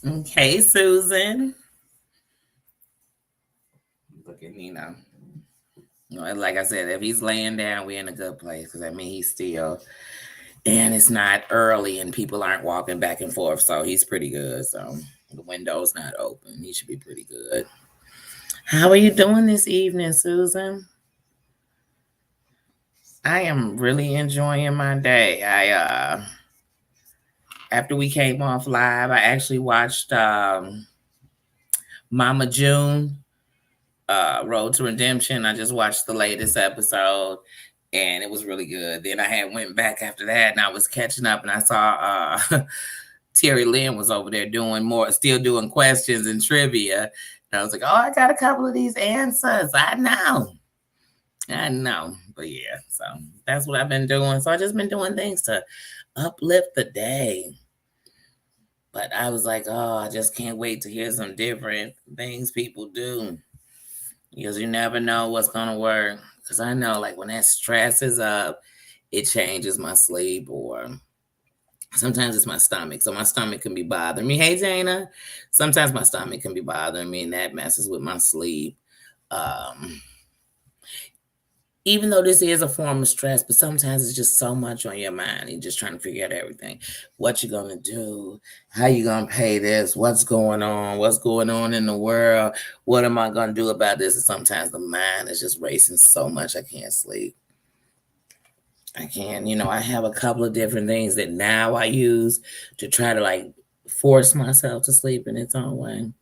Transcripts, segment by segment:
Okay, Susan. Look at Nina. Like I said, if he's laying down, we're in a good place because I mean he's still, and it's not early and people aren't walking back and forth, so he's pretty good. So the window's not open. He should be pretty good. How are you doing this evening, Susan? I am really enjoying my day. I after we came off live, I actually watched Mama June Road to Redemption. I just watched the latest episode and it was really good. Then I had went back after that and I was catching up and I saw Terry Lynn was over there doing more, still doing questions and trivia. And I was like, oh, I got a couple of these answers. I know. I know. But yeah, so that's what I've been doing. So I just been doing things to uplift the day. But I was like, oh, I just can't wait to hear some different things people do. Because you never know what's gonna work. Because I know, like, when that stress is up, it changes my sleep, or sometimes it's my stomach. So my stomach can be bothering me. Hey, Jana. Sometimes my stomach can be bothering me, and that messes with my sleep. Um, Even though this is a form of stress, but sometimes it's just so much on your mind. You're just trying to figure out everything. What you're gonna do, how you gonna pay this, what's going on in the world, what am I gonna do about this? And sometimes the mind is just racing so much I can't sleep. I can't, I have a couple of different things that now I use to try to like force myself to sleep in its own way.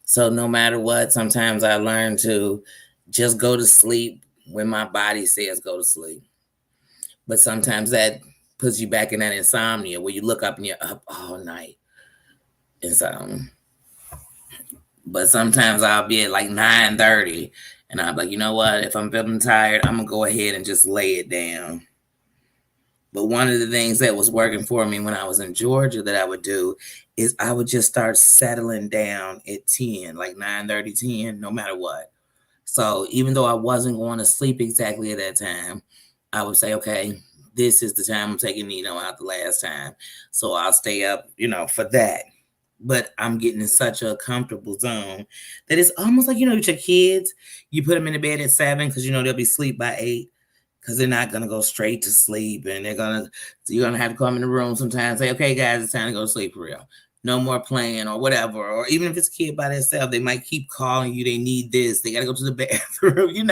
So no matter what, sometimes I learn to just go to sleep when my body says go to sleep. But sometimes that puts you back in that insomnia where you look up and you're up all night. And so, but sometimes I'll be at like 9:30 and I'm like, you know what? If I'm feeling tired, I'm gonna go ahead and just lay it down. But one of the things that was working for me when I was in Georgia that I would do is I would just start settling down at 10, like 9:30, 10, no matter what. So even though I wasn't going to sleep exactly at that time, I would say, okay, this is the time I'm taking Nino out the last time. So I'll stay up, for that. But I'm getting in such a comfortable zone that it's almost like, with your kids, you put them in the bed at 7 because, they'll be asleep by 8 because they're not going to go straight to sleep. And you're going to have to come in the room sometimes and say, okay, guys, it's time to go to sleep for real. No more playing or whatever. Or even if it's a kid by themselves, they might keep calling you. They need this. They got to go to the bathroom.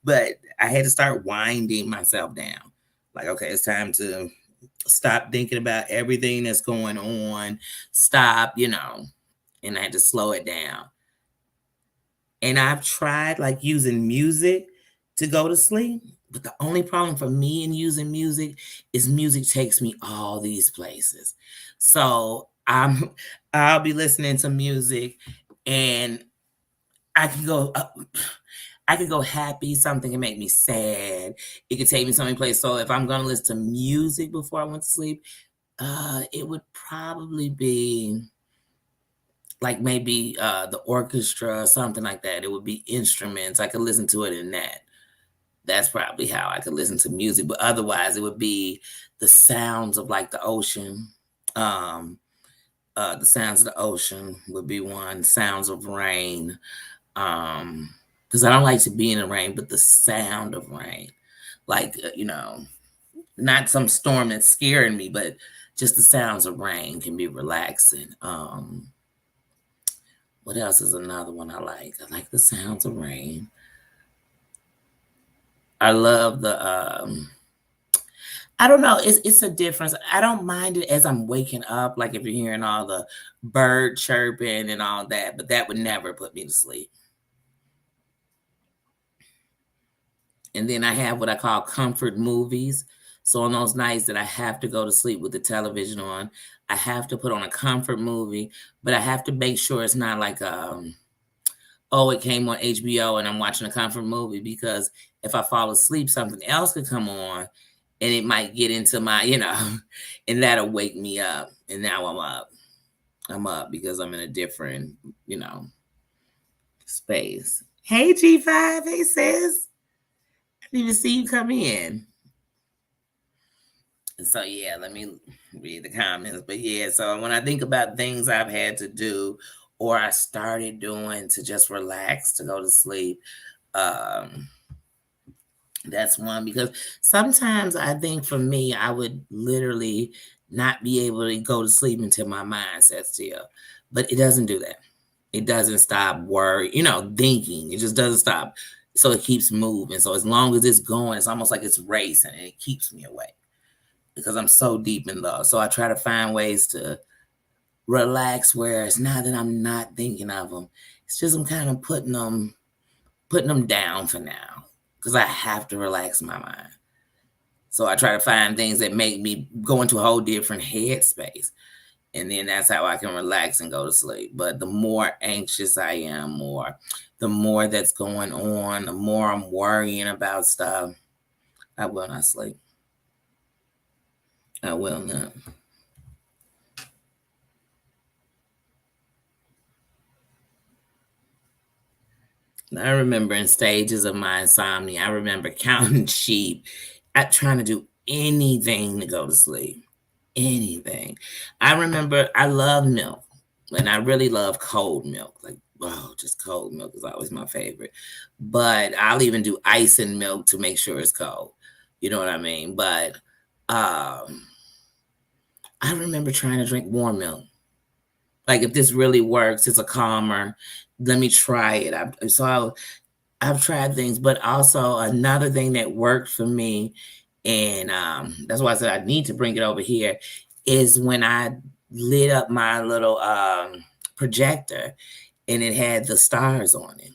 But I had to start winding myself down. Like, okay, it's time to stop thinking about everything that's going on. Stop, and I had to slow it down. And I've tried like using music to go to sleep. But the only problem for me in using music is music takes me all these places. So I'll be listening to music and I can go I could go happy, something can make me sad. It could take me so many places. So if I'm gonna listen to music before I went to sleep, it would probably be like maybe the orchestra or something like that. It would be instruments. I could listen to it in that. That's probably how I could listen to music. But otherwise, it would be the sounds of like the ocean. The sounds of the ocean would be one. Sounds of rain. Because I don't like to be in the rain, but the sound of rain, like not some storm that's scaring me, but just the sounds of rain can be relaxing. What else is another one I like? I like the sounds of rain. I love the I don't know, it's a difference. I don't mind it as I'm waking up, like if you're hearing all the bird chirping and all that, but that would never put me to sleep. And then I have what I call comfort movies. So on those nights that I have to go to sleep with the television on, I have to put on a comfort movie, but I have to make sure it's not like oh, it came on HBO and I'm watching a comfort movie, because if I fall asleep, something else could come on and it might get into my, and that'll wake me up. And now I'm up. I'm up because I'm in a different, space. Hey, G5. Hey, sis. I didn't even see you come in. And so, yeah, let me read the comments. But yeah, so when I think about things I've had to do or I started doing to just relax to go to sleep, um, that's one because sometimes I think for me, I would literally not be able to go to sleep until my mind sets still. But it doesn't do that. It doesn't stop worry, thinking. It just doesn't stop. So it keeps moving. So as long as it's going, it's almost like it's racing and it keeps me awake because I'm so deep in love. So I try to find ways to relax where it's not that I'm not thinking of them. It's just I'm kind of putting them down for now because I have to relax my mind. So I try to find things that make me go into a whole different headspace. And then that's how I can relax and go to sleep. But the more anxious I am, or the more that's going on, the more I'm worrying about stuff, I will not sleep. I will not. I remember in stages of my insomnia, I remember counting sheep, at trying to do anything to go to sleep. Anything. I remember I love milk, and I really love cold milk. Like, oh, just cold milk is always my favorite. But I'll even do ice in milk to make sure it's cold. You know what I mean? But um, I remember trying to drink warm milk. Like, if this really works, it's a calmer. Let me try it. I've tried things, but also another thing that worked for me, and that's why I said I need to bring it over here, is when I lit up my little projector and it had the stars on it.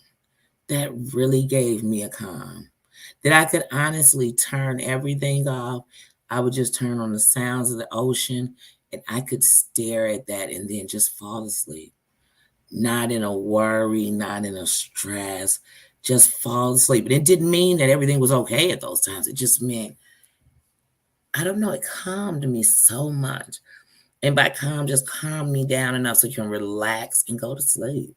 That really gave me a calm. That I could honestly turn everything off. I would just turn on the sounds of the ocean and I could stare at that and then just fall asleep, not in a worry, not in a stress, just fall asleep. And it didn't mean that everything was okay at those times. It just meant, I don't know, it calmed me so much. And by calm, just calm me down enough so you can relax and go to sleep.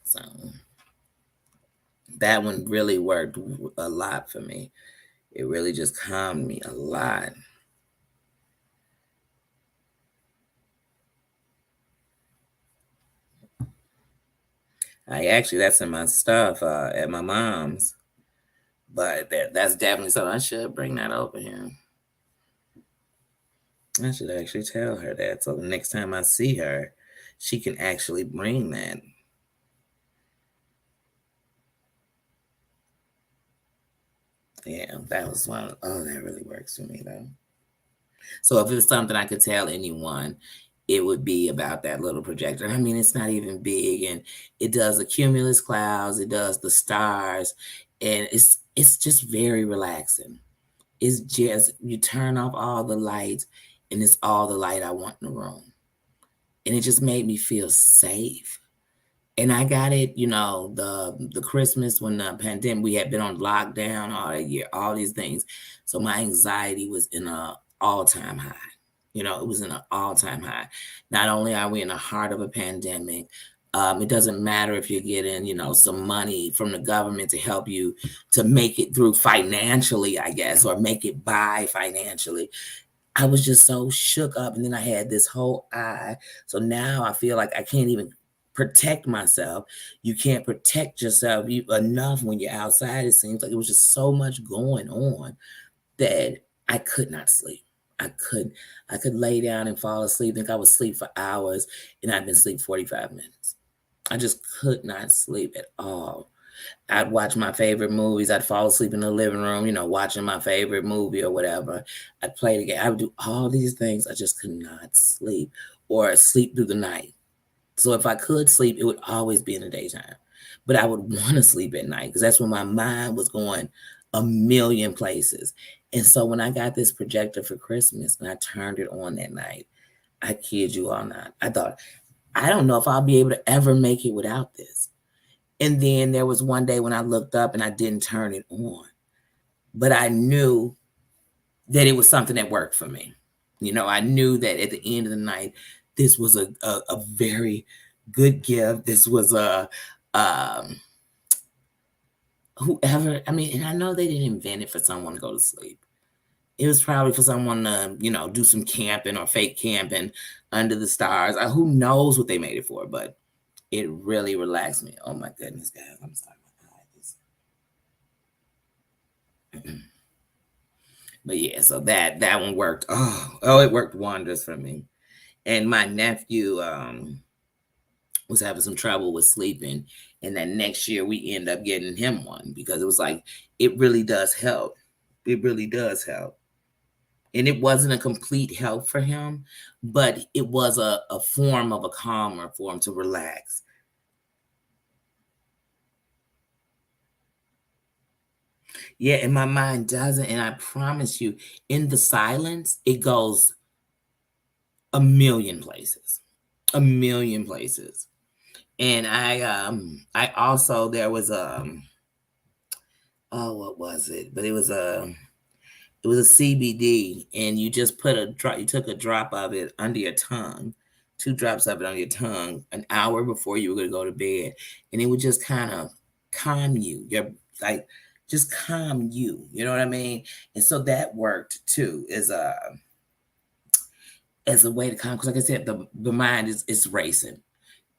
So that one really worked a lot for me. It really just calmed me a lot. I actually, that's in my stuff at my mom's. But that's definitely something I should bring that over here. I should actually tell her that so the next time I see her, she can actually bring that. Yeah, that was one. Oh, that really works for me though. So if it's something I could tell anyone, it would be about that little projector. I mean, it's not even big, and it does the cumulus clouds, it does the stars, and it's just very relaxing. It's just you turn off all the lights, and it's all the light I want in the room, and it just made me feel safe. And I got it, the Christmas when the pandemic, we had been on lockdown all that year, all these things. So my anxiety was in a all-time high. It was in an all-time high. Not only are we in the heart of a pandemic, it doesn't matter if you're getting, some money from the government to help you to make it through financially, I guess, or make it by financially. I was just so shook up. And then I had this whole eye. So now I feel like I can't even protect myself. You can't protect yourself enough when you're outside. It seems like it was just so much going on that I could not sleep. I could lay down and fall asleep, think I would sleep for hours, and I've been asleep 45 minutes. I just could not sleep at all. I'd watch my favorite movies. I'd fall asleep in the living room, watching my favorite movie or whatever. I'd play the game. I would do all these things. I just could not sleep or sleep through the night. So if I could sleep, it would always be in the daytime. But I would want to sleep at night because that's when my mind was going a million places. And so when I got this projector for Christmas and I turned it on that night, I kid you all not. I thought, I don't know if I'll be able to ever make it without this. And then there was one day when I looked up and I didn't turn it on, but I knew that it was something that worked for me. I knew that at the end of the night, this was a very good gift. This was um, whoever, I mean, and I know they didn't invent it for someone to go to sleep. It was probably for someone to, do some camping or fake camping under the stars. Who knows what they made it for, but it really relaxed me. Oh my goodness, guys. I'm sorry. But yeah, so that one worked. Oh, it worked wonders for me. And my nephew was having some trouble with sleeping, and that next year we end up getting him one because it was like it really does help. It really does help. And it wasn't a complete help for him, but it was a form of a calmer for him to relax. Yeah, and my mind doesn't. And I promise you, in the silence, it goes a million places. A million places. And I also there was oh, what was it? But it was a CBD, and you just put a drop. You took a drop of it under your tongue, 2 drops of it on your tongue, an hour before you were going to go to bed, and it would just kind of calm you. You're like just calm you. You know what I mean? And so that worked too, as a way to calm. Because like I said, the mind is racing.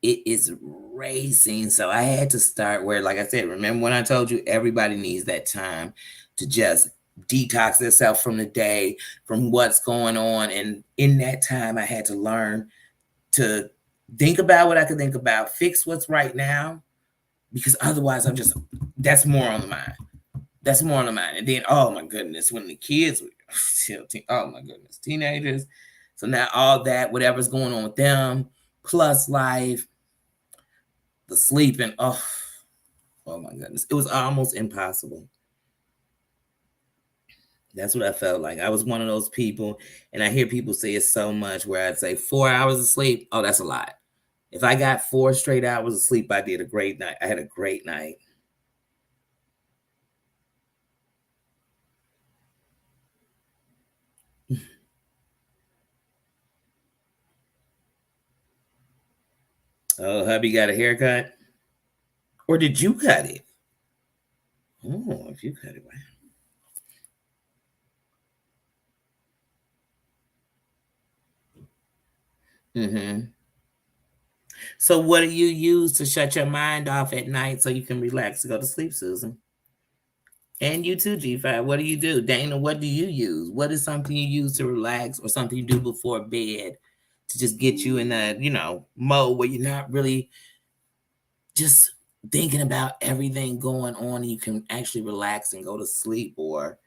It is racing. So I had to start where, like I said, remember when I told you everybody needs that time to just detox themselves from the day, from what's going on. And in that time, I had to learn to think about what I could think about, fix what's right now, because otherwise that's more on the mind. That's more on the mind. And then, oh my goodness, when the kids, oh my goodness, teenagers. So now all that, whatever's going on with them, plus life, the sleeping, oh my goodness. It was almost impossible. That's what I felt like. I was one of those people, and I hear people say it so much where I'd say 4 hours of sleep. Oh, that's a lot. If I got 4 straight hours of sleep, I did a great night. I had a great night. Oh, hubby got a haircut? Or did you cut it? Oh, if you cut it, wow. Mm-hmm. So what do you use to shut your mind off at night so you can relax to go to sleep, Susan? And you too, G5. What do you do? Dana, what do you use? What is something you use to relax or something you do before bed to just get you in that, mode where you're not really just thinking about everything going on and you can actually relax and go to sleep, or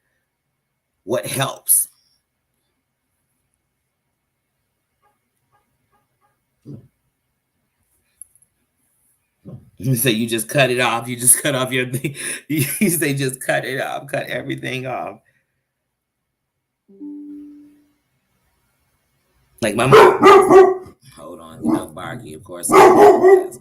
what helps? You say you just cut it off. You just cut off your thing. You say just cut it off, cut everything off. Like my mom. Hold on, Barky, of course. Of course.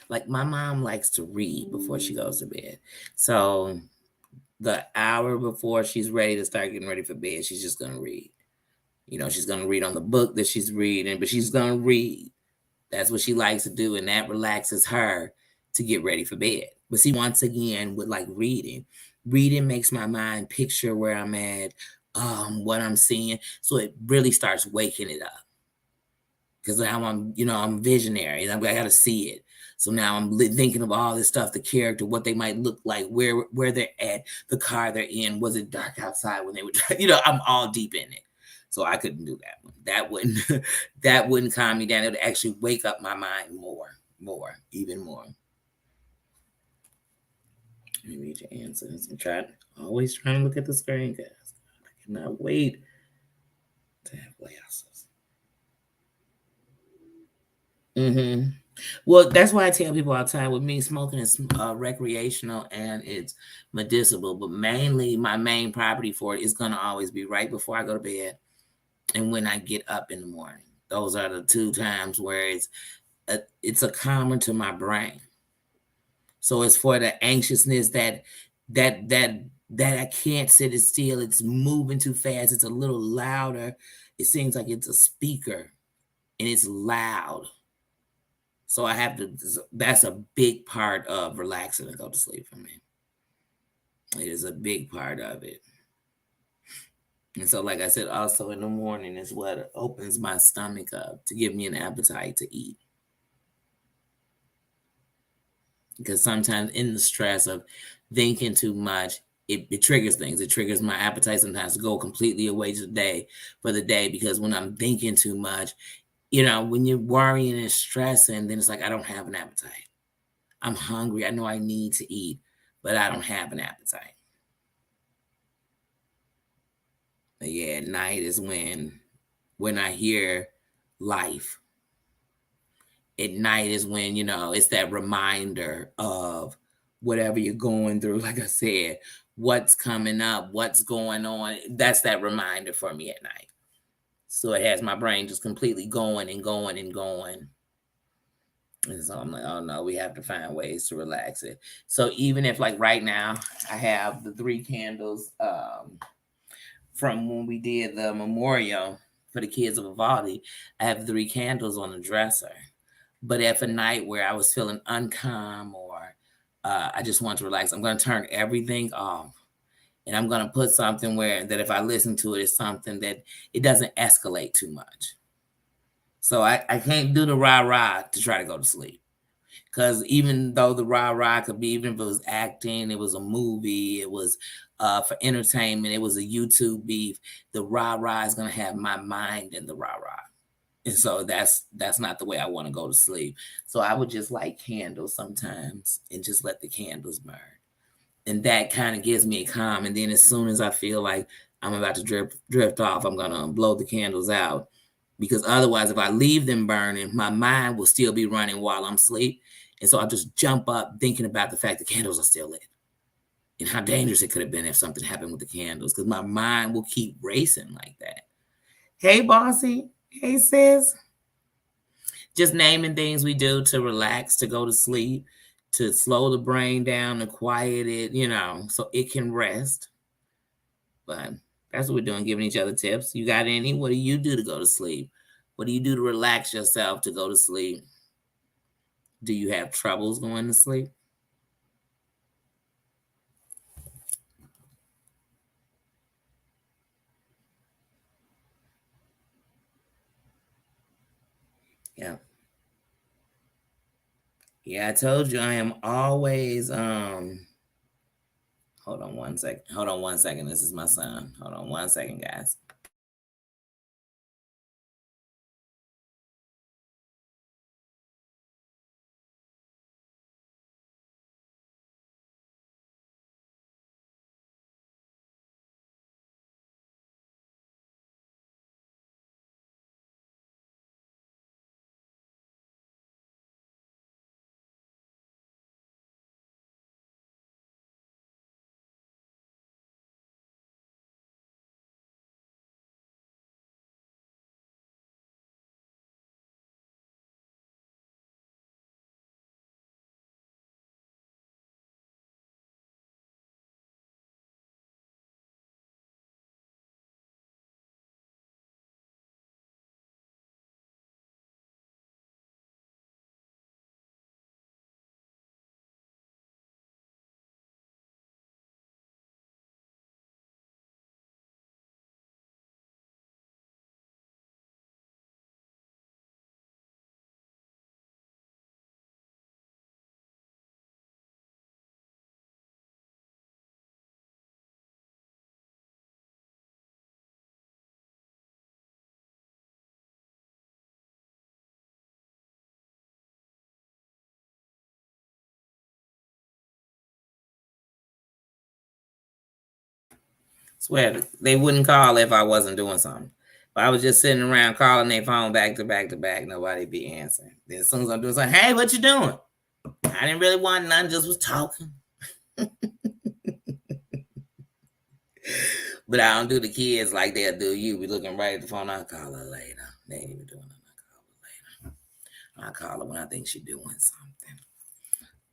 Like my mom likes to read before she goes to bed. So the hour before she's ready to start getting ready for bed, she's just gonna read. She's gonna read on the book that she's reading, but she's gonna read. That's what she likes to do, and that relaxes her to get ready for bed. But see, once again, with like reading makes my mind picture where I'm at, what I'm seeing. So it really starts waking it up. Because now I'm visionary. I got to see it. So now I'm thinking of all this stuff, the character, what they might look like, where they're at, the car they're in. Was it dark outside when they were? I'm all deep in it. So I couldn't do that one. That wouldn't that wouldn't calm me down. It would actually wake up my mind more, even more. Let me read your answers. Always trying to look at the screen, guys. I cannot wait to have glasses. Mm-hmm. Well, that's why I tell people all the time, with me, smoking is recreational and it's medicinal, but mainly my main property for it is going to always be right before I go to bed and when I get up in the morning. Those are the two times where it's a calmer to my brain. So it's for the anxiousness that that I can't sit it still. It's moving too fast. It's a little louder. It seems like it's a speaker and it's loud. So I have to, that's a big part of relaxing and go to sleep for me. It is a big part of it. And so, like I said, also in the morning is what opens my stomach up to give me an appetite to eat. Because sometimes in the stress of thinking too much, it triggers things. It triggers my appetite sometimes to go completely away for the day. Because when I'm thinking too much, when you're worrying and stressing, then it's like I don't have an appetite. I'm hungry. I know I need to eat, but I don't have an appetite. But yeah, at night is when I hear life. At night is when, it's that reminder of whatever you're going through. Like I said, what's coming up, what's going on. That's that reminder for me at night. So it has my brain just completely going and going and going. And so I'm like, oh no, we have to find ways to relax it. So even if, like, right now, I have the 3 candles from when we did the memorial for the kids of Vivaldi, I have 3 candles on the dresser. But if a night where I was feeling uncalm or I just want to relax, I'm going to turn everything off. And I'm going to put something where that if I listen to it, it's something that it doesn't escalate too much. So I can't do the rah-rah to try to go to sleep. Because even though the rah-rah could be, even if it was acting, it was a movie, it was for entertainment, it was a YouTube beef, the rah-rah is going to have my mind in the rah-rah. And so that's not the way I want to go to sleep. So I would just light candles sometimes and just let the candles burn. And that kind of gives me a calm. And then as soon as I feel like I'm about to drift off, I'm going to blow the candles out. Because otherwise, if I leave them burning, my mind will still be running while I'm asleep. And so I'll just jump up thinking about the fact the candles are still lit and how dangerous it could have been if something happened with the candles, because my mind will keep racing like that. Hey, bossy. Hey, sis. Just naming things we do to relax, to go to sleep, to slow the brain down, to quiet it, so it can rest. But that's what we're doing, giving each other tips. You got any? What do you do to go to sleep? What do you do to relax yourself to go to sleep? Do you have troubles going to sleep? Yeah. Yeah, I told you I am always hold on one second. Hold on one second. This is my son. Hold on one second, guys. Swear they wouldn't call if I wasn't doing something. But I was just sitting around calling their phone back to back to back. Nobody be answering. Then as soon as I'm doing something, hey, what you doing? I didn't really want nothing, just was talking. But I don't do the kids like they'll do you. Be looking right at the phone. I'll call her later. They ain't even doing nothing. I'll call her later. I'll call her when I think she's doing something.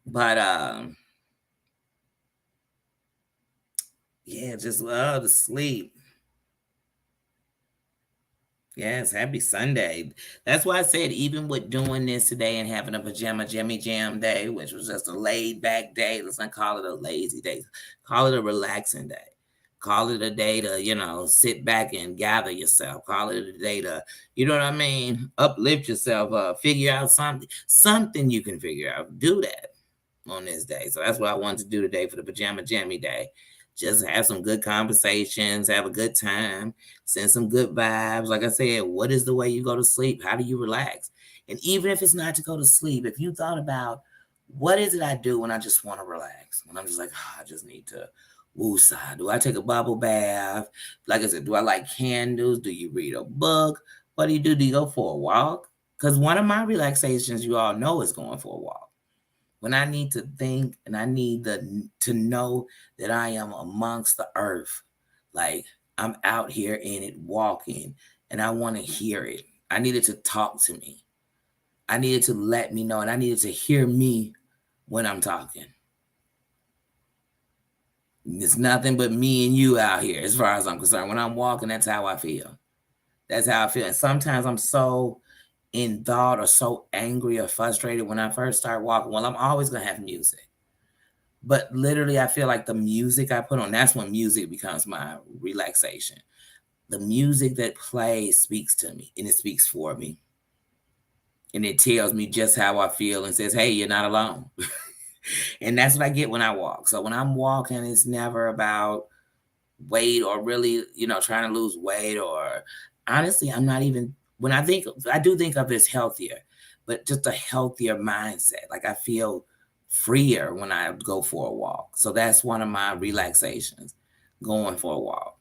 But Yeah, just to sleep. Yes, happy Sunday. That's why I said, even with doing this today and having a pajama jammy jam day, which was just a laid back day, let's not call it a lazy day, call it a relaxing day. Call it a day to, sit back and gather yourself. Call it a day to, you know what I mean? Uplift yourself, figure out something you can figure out. Do that on this day. So that's what I wanted to do today for the pajama jammy day. Just have some good conversations, have a good time, send some good vibes. Like I said, what is the way you go to sleep? How do you relax? And even if it's not to go to sleep, if you thought about what is it I do when I just want to relax, when I'm just like, I just need to woosah. Do I take a bubble bath? Like I said, do I light candles? Do you read a book? What do you do? Do you go for a walk? Because one of my relaxations, you all know, is going for a walk. When I need to think and I need to know that I am amongst the earth, like I'm out here in it walking, and I want to hear it. I needed to talk to me. I needed to let me know, and I needed to hear me when I'm talking. It's nothing but me and you out here, as far as I'm concerned. When I'm walking, that's how I feel. That's how I feel. And sometimes I'm so in thought or so angry or frustrated when I first start walking. Well, I'm always gonna have music. But literally, I feel like the music I put on, that's when music becomes my relaxation. The music that plays speaks to me, and it speaks for me. And it tells me just how I feel and says, hey, you're not alone. And that's what I get when I walk. So when I'm walking, it's never about weight or really, trying to lose weight, or honestly, I'm not even, when I do think of it as healthier, but just a healthier mindset. Like I feel freer when I go for a walk. So that's one of my relaxations, going for a walk.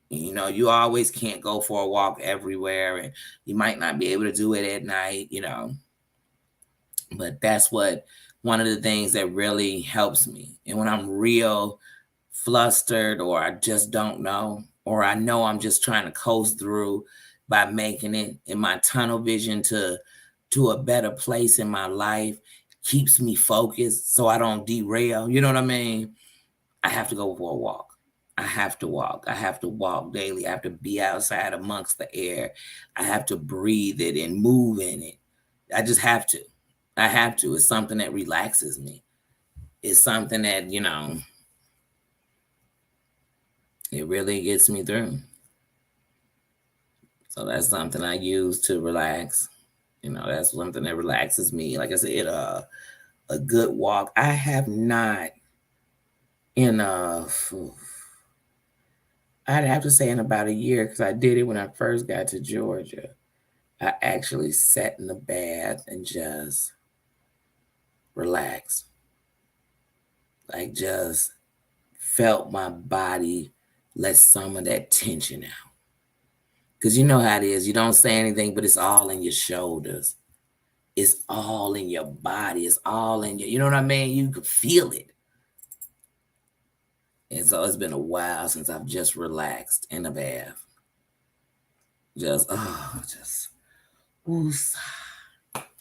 You always can't go for a walk everywhere, and you might not be able to do it at night. But that's what one of the things that really helps me. And when I'm real flustered, or I just don't know, or I know I'm just trying to coast through by making it in my tunnel vision to a better place in my life, keeps me focused so I don't derail. You know what I mean? I have to go for a walk. I have to walk. I have to walk daily. I have to be outside amongst the air. I have to breathe it and move in it. I just have to. I have to. It's something that relaxes me. It's something that, it really gets me through. So that's something I use to relax. That's something that relaxes me. Like I said, a good walk. I have not in I'd have to say in about a year, because I did it when I first got to Georgia. I actually sat in the bath and just relaxed. Like just felt my body let some of that tension out. Because you know how it is. You don't say anything, but it's all in your shoulders. It's all in your body. It's all in you know what I mean? You can feel it. And so it's been a while since I've just relaxed in the bath. Just, woosah.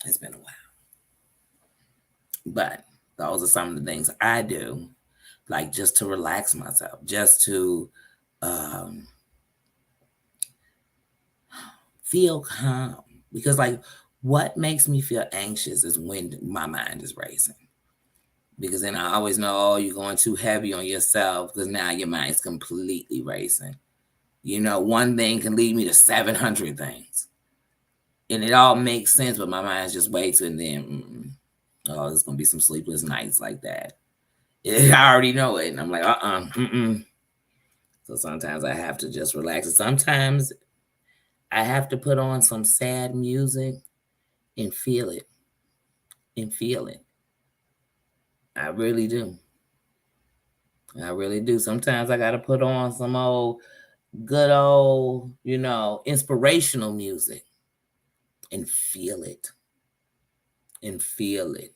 It's been a while. But those are some of the things I do, like just to relax myself, just to um, feel calm. Because, like, what makes me feel anxious is when my mind is racing. Because then I always know, oh, you're going too heavy on yourself, because now your mind's completely racing. One thing can lead me to 700 things. And it all makes sense, but my mind's just way too, and then, oh, there's going to be some sleepless nights like that. I already know it. And I'm like, mm-mm. So sometimes I have to just relax. And sometimes I have to put on some sad music and feel it. And feel it. I really do. I really do. Sometimes I got to put on some good old, inspirational music and feel it. And feel it.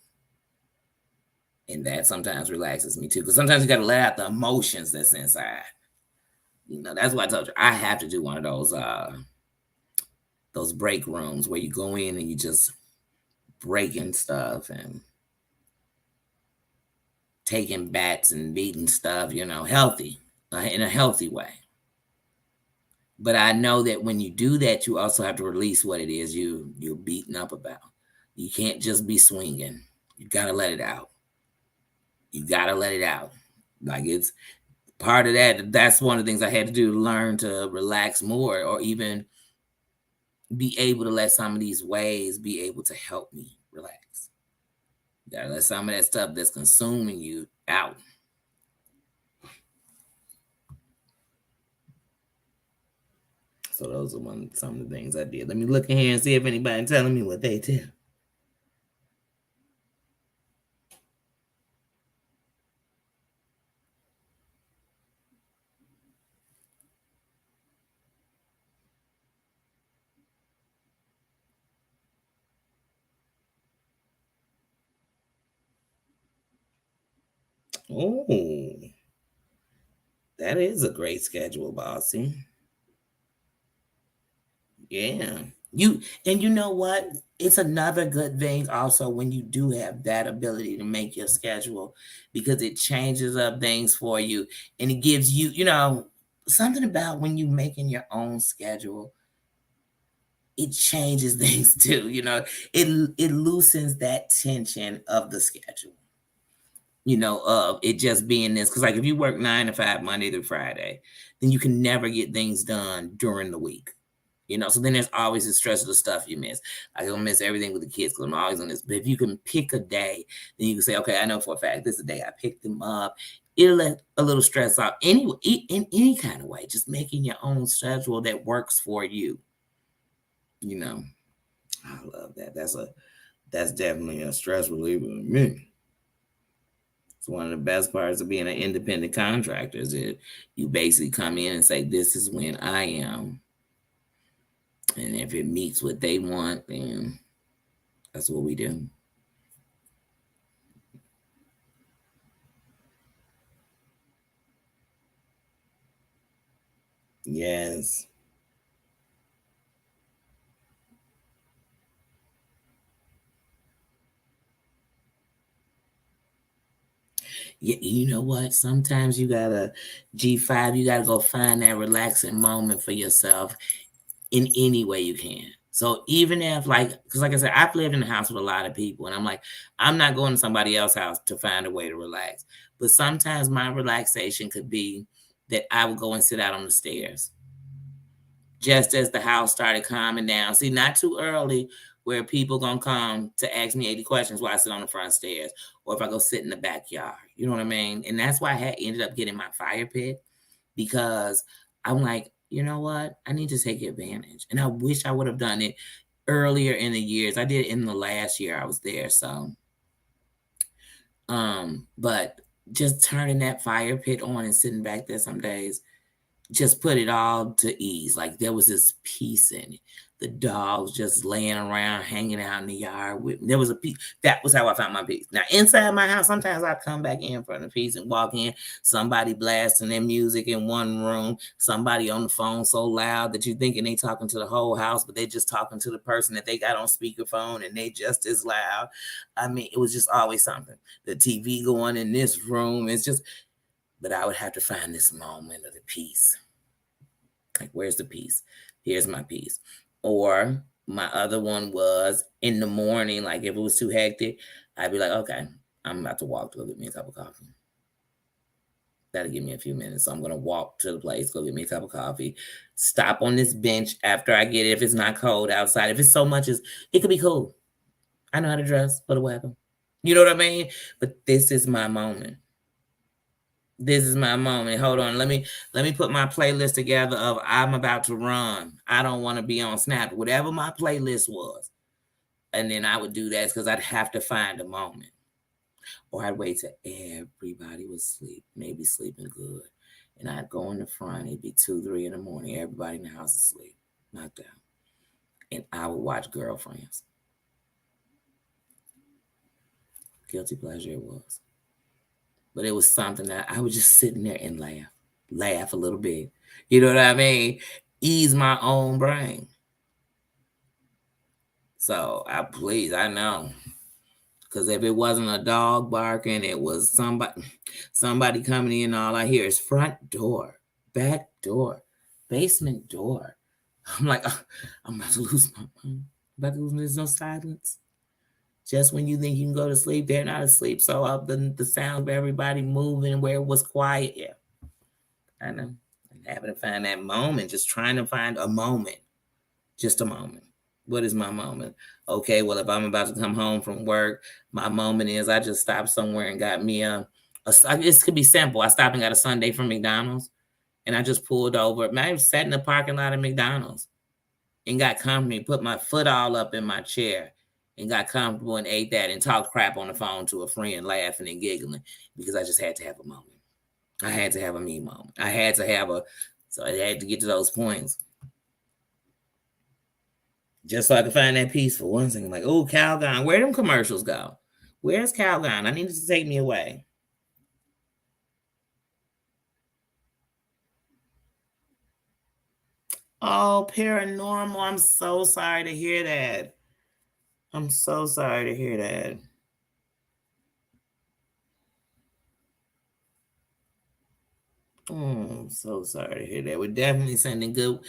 And that sometimes relaxes me too. Because sometimes you got to let out the emotions that's inside. That's why I told you I have to do one of those break rooms where you go in and you just breaking stuff and taking bats and beating stuff, healthy. in a healthy way. But I know that when you do that, you also have to release what it is you're beating up about. You can't just be swinging. You gotta let it out. You gotta let it out. Like it's part of that. That's one of the things I had to do to learn to relax more, or even be able to let some of these ways be able to help me relax. You gotta let some of that stuff that's consuming you out. So those are some of the things I did. Let me look in here and see if anybody telling me what they tell. Oh, that is a great schedule, bossy. Yeah. You know what? It's another good thing also when you do have that ability to make your schedule, because it changes up things for you, and it gives you, something about when you making your own schedule, it changes things too, it loosens that tension of the schedule, of it just being this. Because like if you work 9 to 5 Monday through Friday, then you can never get things done during the week. So then there's always the stress of the stuff you miss. I don't miss everything with the kids because I'm always on this. But if you can pick a day, then you can say, okay, I know for a fact this is the day I picked them up. It'll let a little stress out anyway, in any kind of way. Just making your own schedule that works for you. You know, I love that. That's definitely a stress reliever to me. It's one of the best parts of being an independent contractor is that you basically come in and say, this is when I am. And if it meets what they want, then that's what we do. Yes. Yeah, you know what? Sometimes you gotta G5, you gotta go find that relaxing moment for yourself in any way you can. So even if because like I said, I've lived in a house with a lot of people, and I'm like, I'm not going to somebody else's house to find a way to relax. But sometimes my relaxation could be that I would go and sit out on the stairs just as the house started calming down. See, not too early where people gonna come to ask me 80 questions while I sit on the front stairs, or if I go sit in the backyard. You know what I mean? And that's why I had ended up getting my fire pit, because I'm like, you know what? I need to take advantage. And I wish I would have done it earlier in the years. I did it in the last year I was there. So but just turning that fire pit on and sitting back there some days just put it all to ease. Like there was this peace in it. The dogs just laying around, hanging out in the yard with me. There was a peace. That was how I found my peace. Now inside my house, sometimes I come back in for the peace and walk in. Somebody blasting their music in one room. Somebody on the phone so loud that you thinking they talking to the whole house, but they just talking to the person that they got on speakerphone, and they just as loud. I mean, it was just always something. The TV going in this room. It's just, but I would have to find this moment of the peace. Like, where's the peace? Here's my peace. Or my other one was in the morning, like if it was too hectic, I'd be like, okay, I'm about to walk to go get me a cup of coffee. That'll give me a few minutes. So I'm gonna walk to the place, go get me a cup of coffee, stop on this bench after I get it. If it's not cold outside, if it's so much as it could be cool. I know how to dress, put a weapon. You know what I mean? But this is my moment. This is my moment. Hold on. Let me put my playlist together of I'm about to run. I don't want to be on Snap. Whatever my playlist was. And then I would do that because I'd have to find a moment. Or I'd wait till everybody was asleep, maybe sleeping good. And I'd go in the front. It'd be 2, 3 in the morning. Everybody in the house asleep, knocked out. And I would watch Girlfriends. Guilty pleasure it was. But it was something that I was just sitting there and laugh a little bit. You know what I mean? Ease my own brain. So I know Because if it wasn't a dog barking, it was somebody coming in. All I hear is front door, back door, basement door. I'm like, I'm about to lose my mind. I'm about to lose. There's no silence. Just when you think you can go to sleep, they're not asleep. So the sound of everybody moving where it was quiet. Yeah, I know. I'm having to find that moment. Just trying to find a moment. Just a moment. What is my moment? Okay, well, if I'm about to come home from work, my moment is I just stopped somewhere and got me this could be simple. I stopped and got a sundae from McDonald's, and I just pulled over. I sat in the parking lot of McDonald's and got comfortable, put my foot all up in my chair and got comfortable and ate that and talked crap on the phone to a friend, laughing and giggling because I just had to have a moment. I had to have a me moment. So I had to get to those points. Just so I could find that peace for one second. Like, oh, Calgon, where them commercials go? Where's Calgon? I need it to take me away. Oh, paranormal. I'm so sorry to hear that. I'm so sorry to hear that. I'm so sorry to hear that. We're definitely sending good,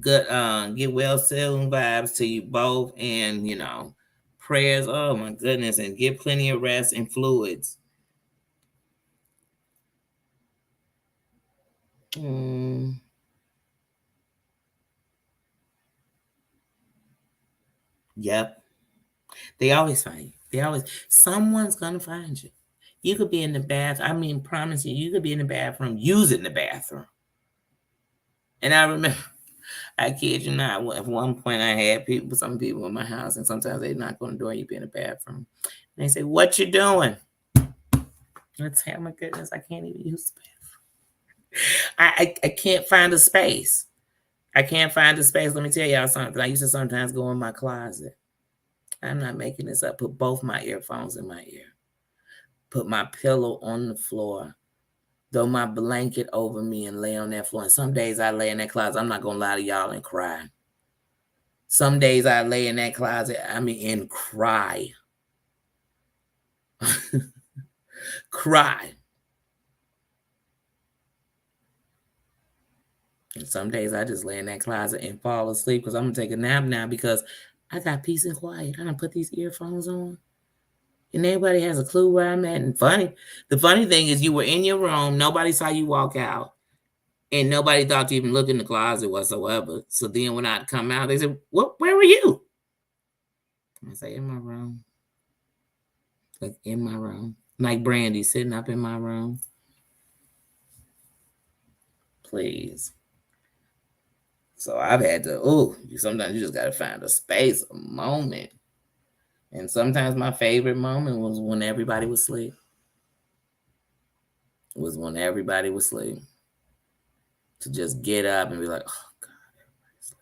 get well soon vibes to you both, and prayers. Oh my goodness, and get plenty of rest and fluids. Mm, yep, they always find you. Someone's gonna find you. You could be in the bath. I mean, promise you, you could be in the bathroom using the bathroom. And I remember, I kid you not, at one point I had some people in my house, and sometimes they knock on the door, you be in the bathroom. And they say, "What you doing?" Let's say, "Oh my goodness, I can't even use the bathroom. I can't find a space. I can't find a space." Let me tell y'all something. I used to sometimes go in my closet. I'm not making this up. Put both my earphones in my ear. Put my pillow on the floor. Throw my blanket over me and lay on that floor. And some days I lay in that closet. I'm not going to lie to y'all and cry. Some days I lay in that closet, and cry. Cry. And some days I just lay in that closet and fall asleep because I'm going to take a nap now because I got peace and quiet. I done put these earphones on. And everybody has a clue where I'm at. And the funny thing is you were in your room. Nobody saw you walk out. And nobody thought to even look in the closet whatsoever. So then when I come out, they said, where were you? I say, in my room. Like in my room. Like Brandy sitting up in my room. Please. So I've had to, sometimes you just got to find a space, a moment. And sometimes my favorite moment was when everybody was asleep. It was when everybody was asleep. To just get up and be like, oh, God, everybody's asleep.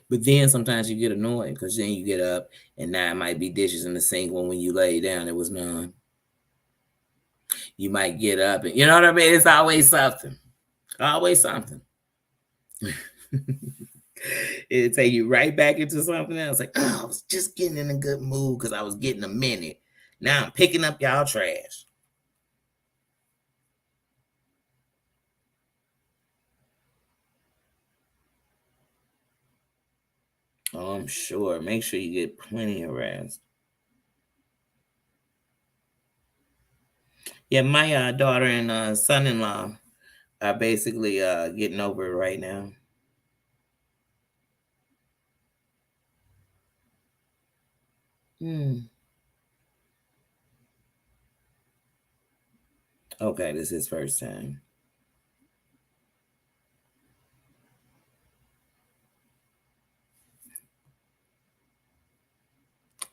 But then sometimes you get annoyed because then you get up and now it might be dishes in the sink when you lay down, it was none. You might get up and, you know what I mean? It's always something. Always something. It'll take you right back into something else. Like, I was just getting in a good mood because I was getting a minute. Now I'm picking up y'all trash. Oh, I'm sure. Make sure you get plenty of rest. Yeah, my daughter and son-in-law are basically getting over it right now. Okay, this is his first time.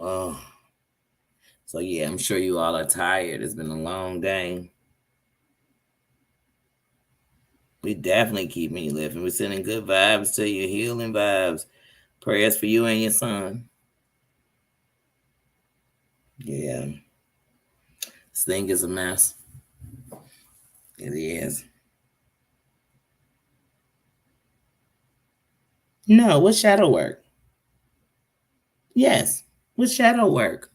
Oh, so yeah, I'm sure you all are tired. It's been a long day. We definitely keep me lifting. We're sending good vibes to you, healing vibes. Prayers for you and your son. Yeah, this thing is a mess. It is. No, what shadow work? Yes, what shadow work?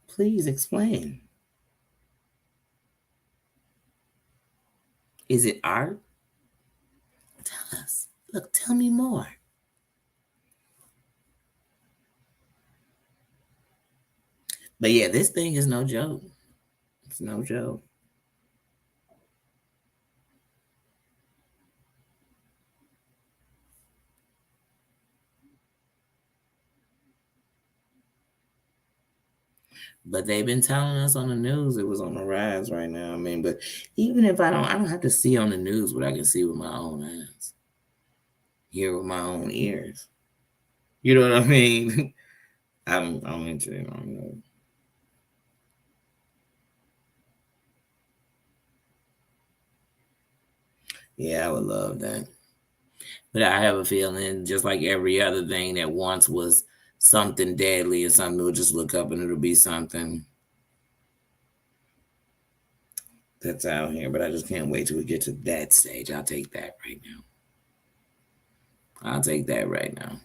Please explain. Is it art? Tell us. Look, tell me more. But yeah, this thing is no joke. It's no joke. But they've been telling us on the news it was on the rise right now. I mean, but even if I don't have to see on the news what I can see with my own eyes, hear with my own ears. You know what I mean? I'm into it. Yeah, I would love that. But I have a feeling, just like every other thing that once was something deadly or something, we'll just look up and it'll be something that's out here. But I just can't wait till we get to that stage. I'll take that right now. I'll take that right now.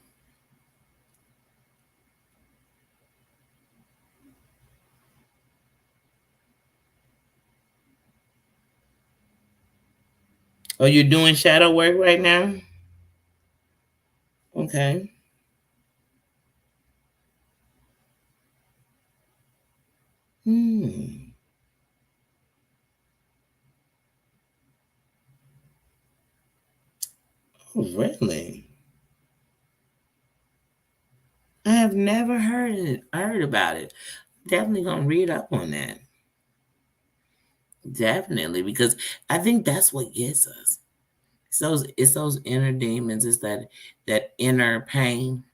Oh, you're doing shadow work right now? Okay. Hmm. Oh, really? I have never heard about it. Definitely gonna read up on that. Definitely, because I think that's what gets us. It's those inner demons. It's that inner pain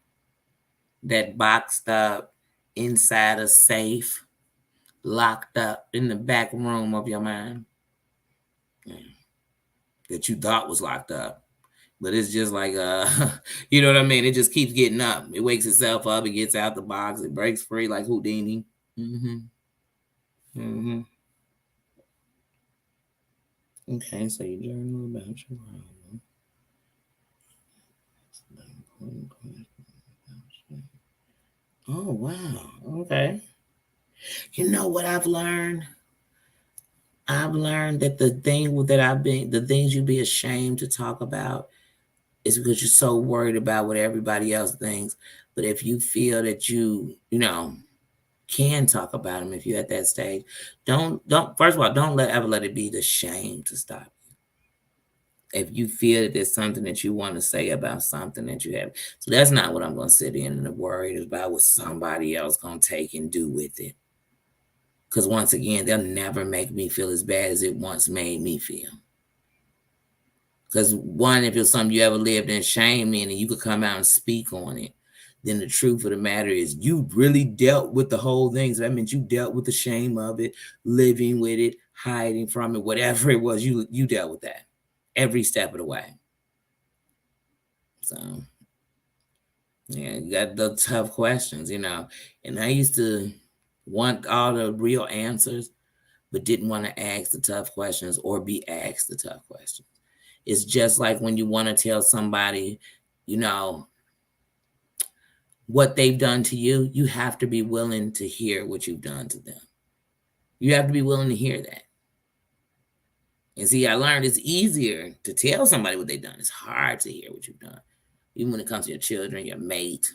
that boxed up inside a safe, locked up in the back room of your mind, yeah, that you thought was locked up. But it's just like you know what I mean? It just keeps getting up. It wakes itself up, it gets out the box, it breaks free like Houdini. Mm-hmm. Mm-hmm. Okay, so you journal about your problem. Oh wow. Okay. You know what I've learned? I've learned that the things you be ashamed to talk about is because you're so worried about what everybody else thinks. But if you feel that you can talk about them, if you're at that stage, don't first of all, don't ever let it be the shame to stop you. If you feel that there's something that you want to say about something that you have, so that's not what I'm going to sit in and worried about what somebody else going to take and do with it. Because once again, they'll never make me feel as bad as it once made me feel. Because one, if it's something you ever lived in shame in and you could come out and speak on it, then the truth of the matter is you really dealt with the whole thing. So that means you dealt with the shame of it, living with it, hiding from it, whatever it was, you dealt with that every step of the way. So yeah, you got the tough questions. And I used to want all the real answers, but didn't want to ask the tough questions or be asked the tough questions. It's just like when you want to tell somebody, you know, what they've done to you, you have to be willing to hear what you've done to them. You have to be willing to hear that. And see, I learned it's easier to tell somebody what they've done. It's hard to hear what you've done. Even when it comes to your children, your mate,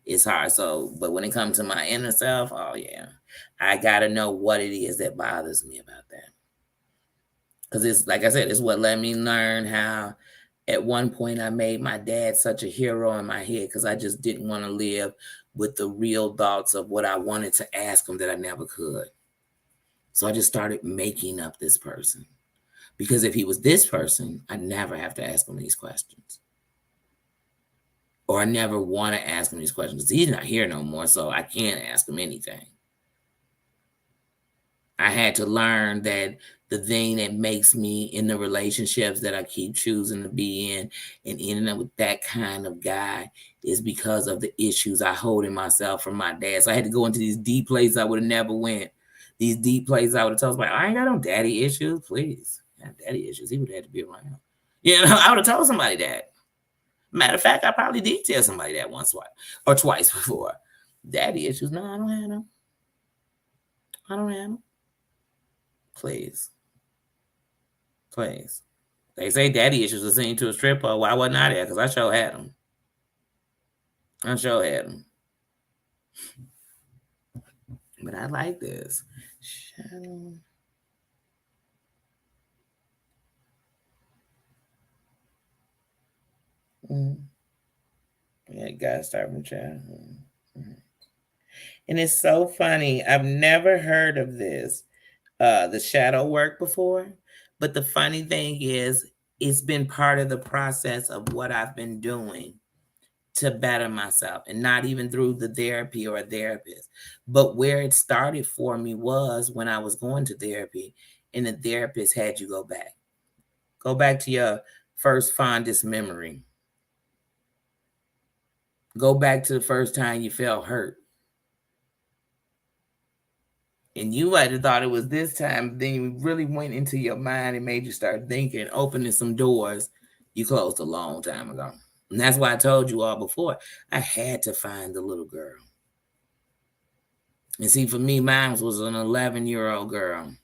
it's hard. So, but when it comes to my inner self, oh yeah, I gotta know what it is that bothers me about that. Because it's like I said, it's what let me learn how at one point I made my dad such a hero in my head because I just didn't want to live with the real thoughts of what I wanted to ask him that I never could. So I just started making up this person. Because if he was this person, I'd never have to ask him these questions. Or I never want to ask him these questions because he's not here no more, so I can't ask him anything. I had to learn that the thing that makes me in the relationships that I keep choosing to be in and ending up with that kind of guy is because of the issues I hold in myself from my dad. So I had to go into these deep places I would have never went. These deep places I would have told somebody, I ain't got no daddy issues, please. I have daddy issues. He would have had to be around. I would have told somebody that. Matter of fact, I probably did tell somebody that once or twice before. Daddy issues, no, I don't have them. I don't have them. Please. Please. They say daddy issues are seen to a stripper. Why wasn't I there? Because I sure had them. I sure had them. But I like this. Shadow. Mm. Yeah, gotta start from childhood. Mm. And it's so funny. I've never heard of this, the shadow work before. But the funny thing is, it's been part of the process of what I've been doing to better myself, and not even through the therapy or a therapist. But where it started for me was when I was going to therapy and the therapist had you go back. Go back to your first fondest memory. Go back to the first time you felt hurt. And you might have thought it was this time, then you really went into your mind and made you start thinking, opening some doors you closed a long time ago. And that's why I told you all before, I had to find the little girl. And see, for me, mine was an 11-year-old girl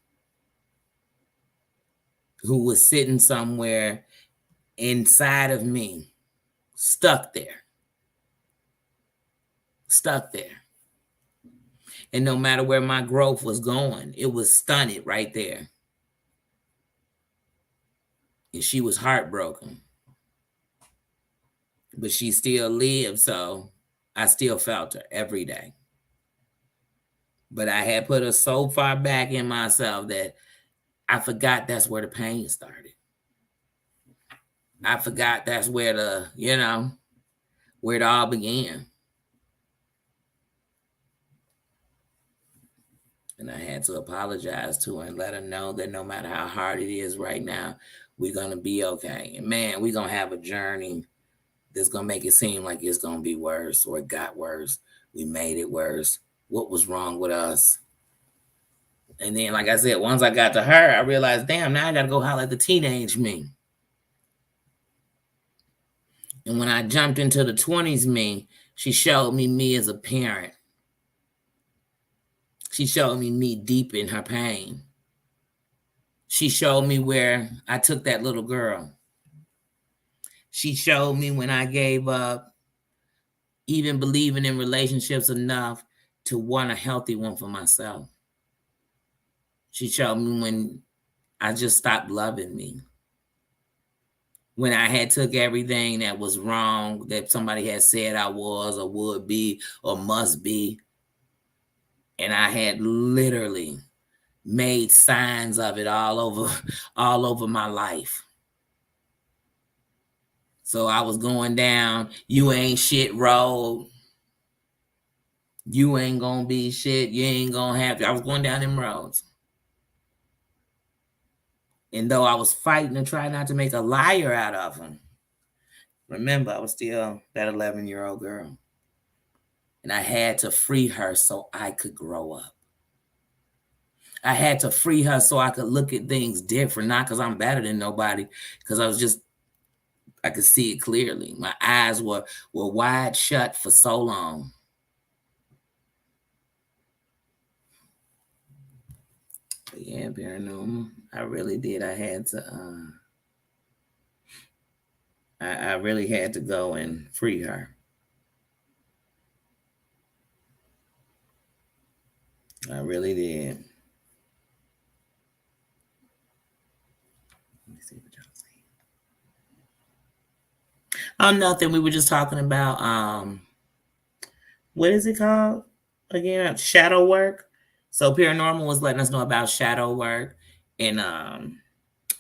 who was sitting somewhere inside of me, stuck there, stuck there. And no matter where my growth was going, it was stunted right there. And she was heartbroken, but she still lived. So I still felt her every day. But I had put her so far back in myself that I forgot that's where the pain started. I forgot that's where where it all began. And I had to apologize to her and let her know that no matter how hard it is right now, we're going to be okay. And man, we're going to have a journey that's going to make it seem like it's going to be worse, or it got worse. We made it worse. What was wrong with us? And then, like I said, once I got to her, I realized, damn, now I got to go holler at the teenage me. And when I jumped into the 20s me, she showed me as a parent. She showed me deep in her pain. She showed me where I took that little girl. She showed me when I gave up even believing in relationships enough to want a healthy one for myself. She showed me when I just stopped loving me. When I had took everything that was wrong, that somebody had said I was or would be or must be, and I had literally made signs of it all over my life. So I was going down, you ain't shit road. You ain't gonna be shit. You ain't gonna have to. I was going down them roads. And though I was fighting to try not to make a liar out of him, remember, I was still that 11-year-old girl. And I had to free her so I could grow up. I had to free her so I could look at things different, not because I'm better than nobody, because I could see it clearly. My eyes were wide shut for so long. But yeah, paranormal. I really did. I had to. I really had to go and free her. I really did. Let me see what y'all saying. Oh, nothing. We were just talking about what is it called again? Shadow work. So paranormal was letting us know about shadow work and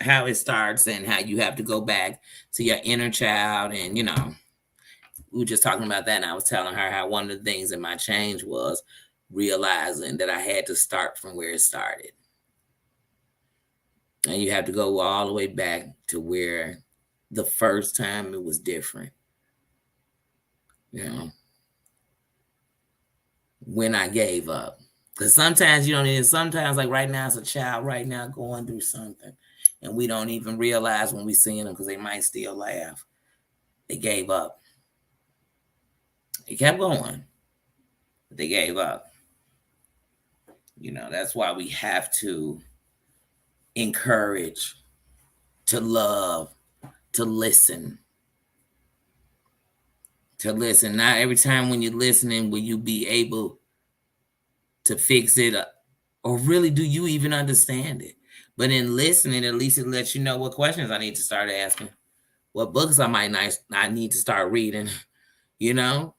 how it starts and how you have to go back to your inner child. And we were just talking about that, and I was telling her how one of the things in my change was realizing that I had to start from where it started. And you have to go all the way back to where the first time it was different. When I gave up. Because sometimes you don't even, sometimes like right now as a child, right now going through something. And we don't even realize when we see them because they might still laugh. They gave up. They kept going. But they gave up. That's why we have to encourage, to love, to listen. Not every time when you're listening will you be able to fix it, or really do you even understand it. But in listening, at least it lets you know what questions I need to start asking, what books I need to start reading, you know.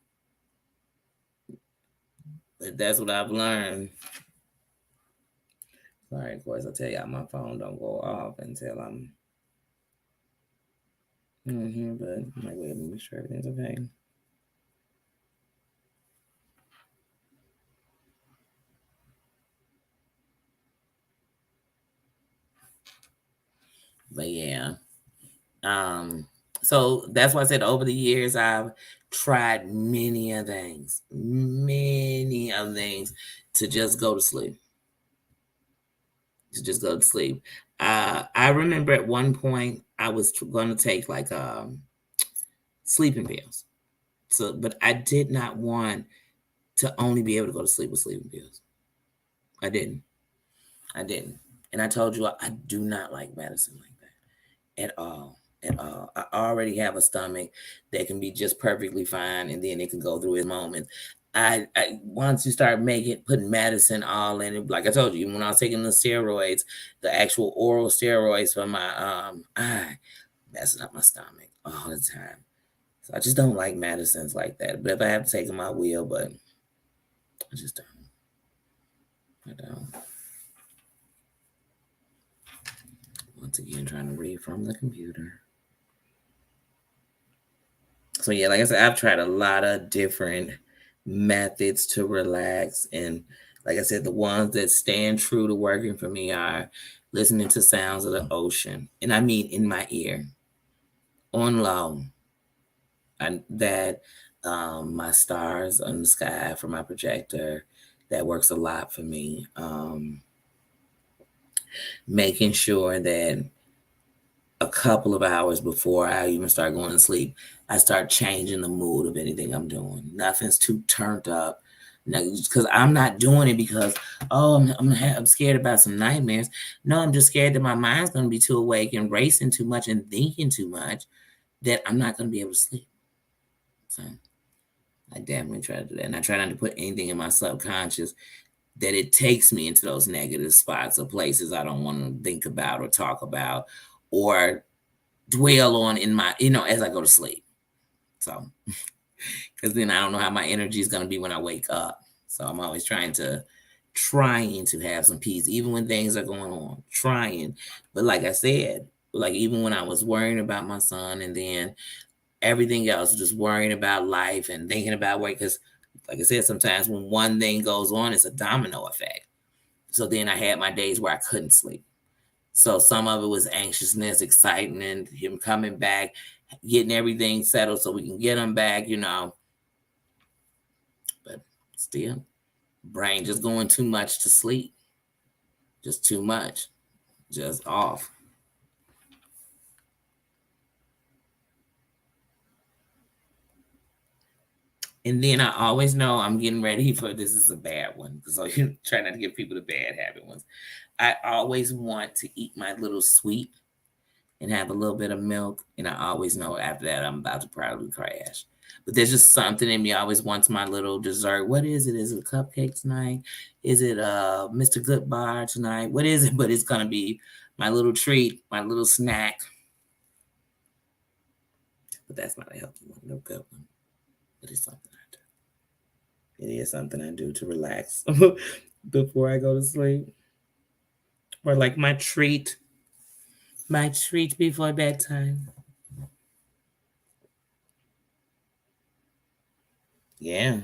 But that's what I've learned. Sorry, of course, I tell y'all my phone don't go off until I'm in here, but I'm like, wait, let me make sure everything's okay. But yeah. So that's why I said over the years I've tried many of things to just go to sleep. I remember at one point I was going to take like sleeping pills. So, but I did not want to only be able to go to sleep with sleeping pills. I didn't. And I told you I do not like medicine like that at all. At all. I already have a stomach that can be just perfectly fine, and then it can go through its moments. I once you start putting medicine all in it, like I told you, when I was taking the steroids, the actual oral steroids for my eye, messing up my stomach all the time. So I just don't like medicines like that. But if I have to take them, I will. But I just don't. I don't. Once again, trying to read from the computer. So yeah, like I said, I've tried a lot of different methods to relax, and like I said, the ones that stand true to working for me are listening to sounds of the ocean, and I mean in my ear, on low. That my stars on the sky for my projector, that works a lot for me. Making sure that a couple of hours before I even start going to sleep, I start changing the mood of anything I'm doing. Nothing's too turned up. Because I'm not doing it because, I'm scared about some nightmares. No, I'm just scared that my mind's going to be too awake and racing too much and thinking too much that I'm not going to be able to sleep. So I definitely try to do that. And I try not to put anything in my subconscious that it takes me into those negative spots or places I don't want to think about or talk about or dwell on in my, as I go to sleep. So, because then I don't know how my energy is going to be when I wake up. So I'm always trying to have some peace, even when things are going on, trying. But like I said, like even when I was worrying about my son and then everything else, just worrying about life and thinking about work, because like I said, sometimes when one thing goes on, it's a domino effect. So then I had my days where I couldn't sleep. So some of it was anxiousness, excitement, him coming back, getting everything settled so we can get him back, But still, brain just going too much to sleep. Just too much. Just off. And then I always know I'm getting ready for this is a bad one. So you try not to give people the bad habit ones. I always want to eat my little sweet and have a little bit of milk. And I always know after that I'm about to probably crash. But there's just something in me always wants my little dessert. What is it? Is it a cupcake tonight? Is it Mr. Good Bar tonight? What is it? But it's gonna be my little treat, my little snack. But that's not a healthy one, no good one. But it's something I do. It is something I do to relax before I go to sleep. Or like my treat before bedtime. Yeah.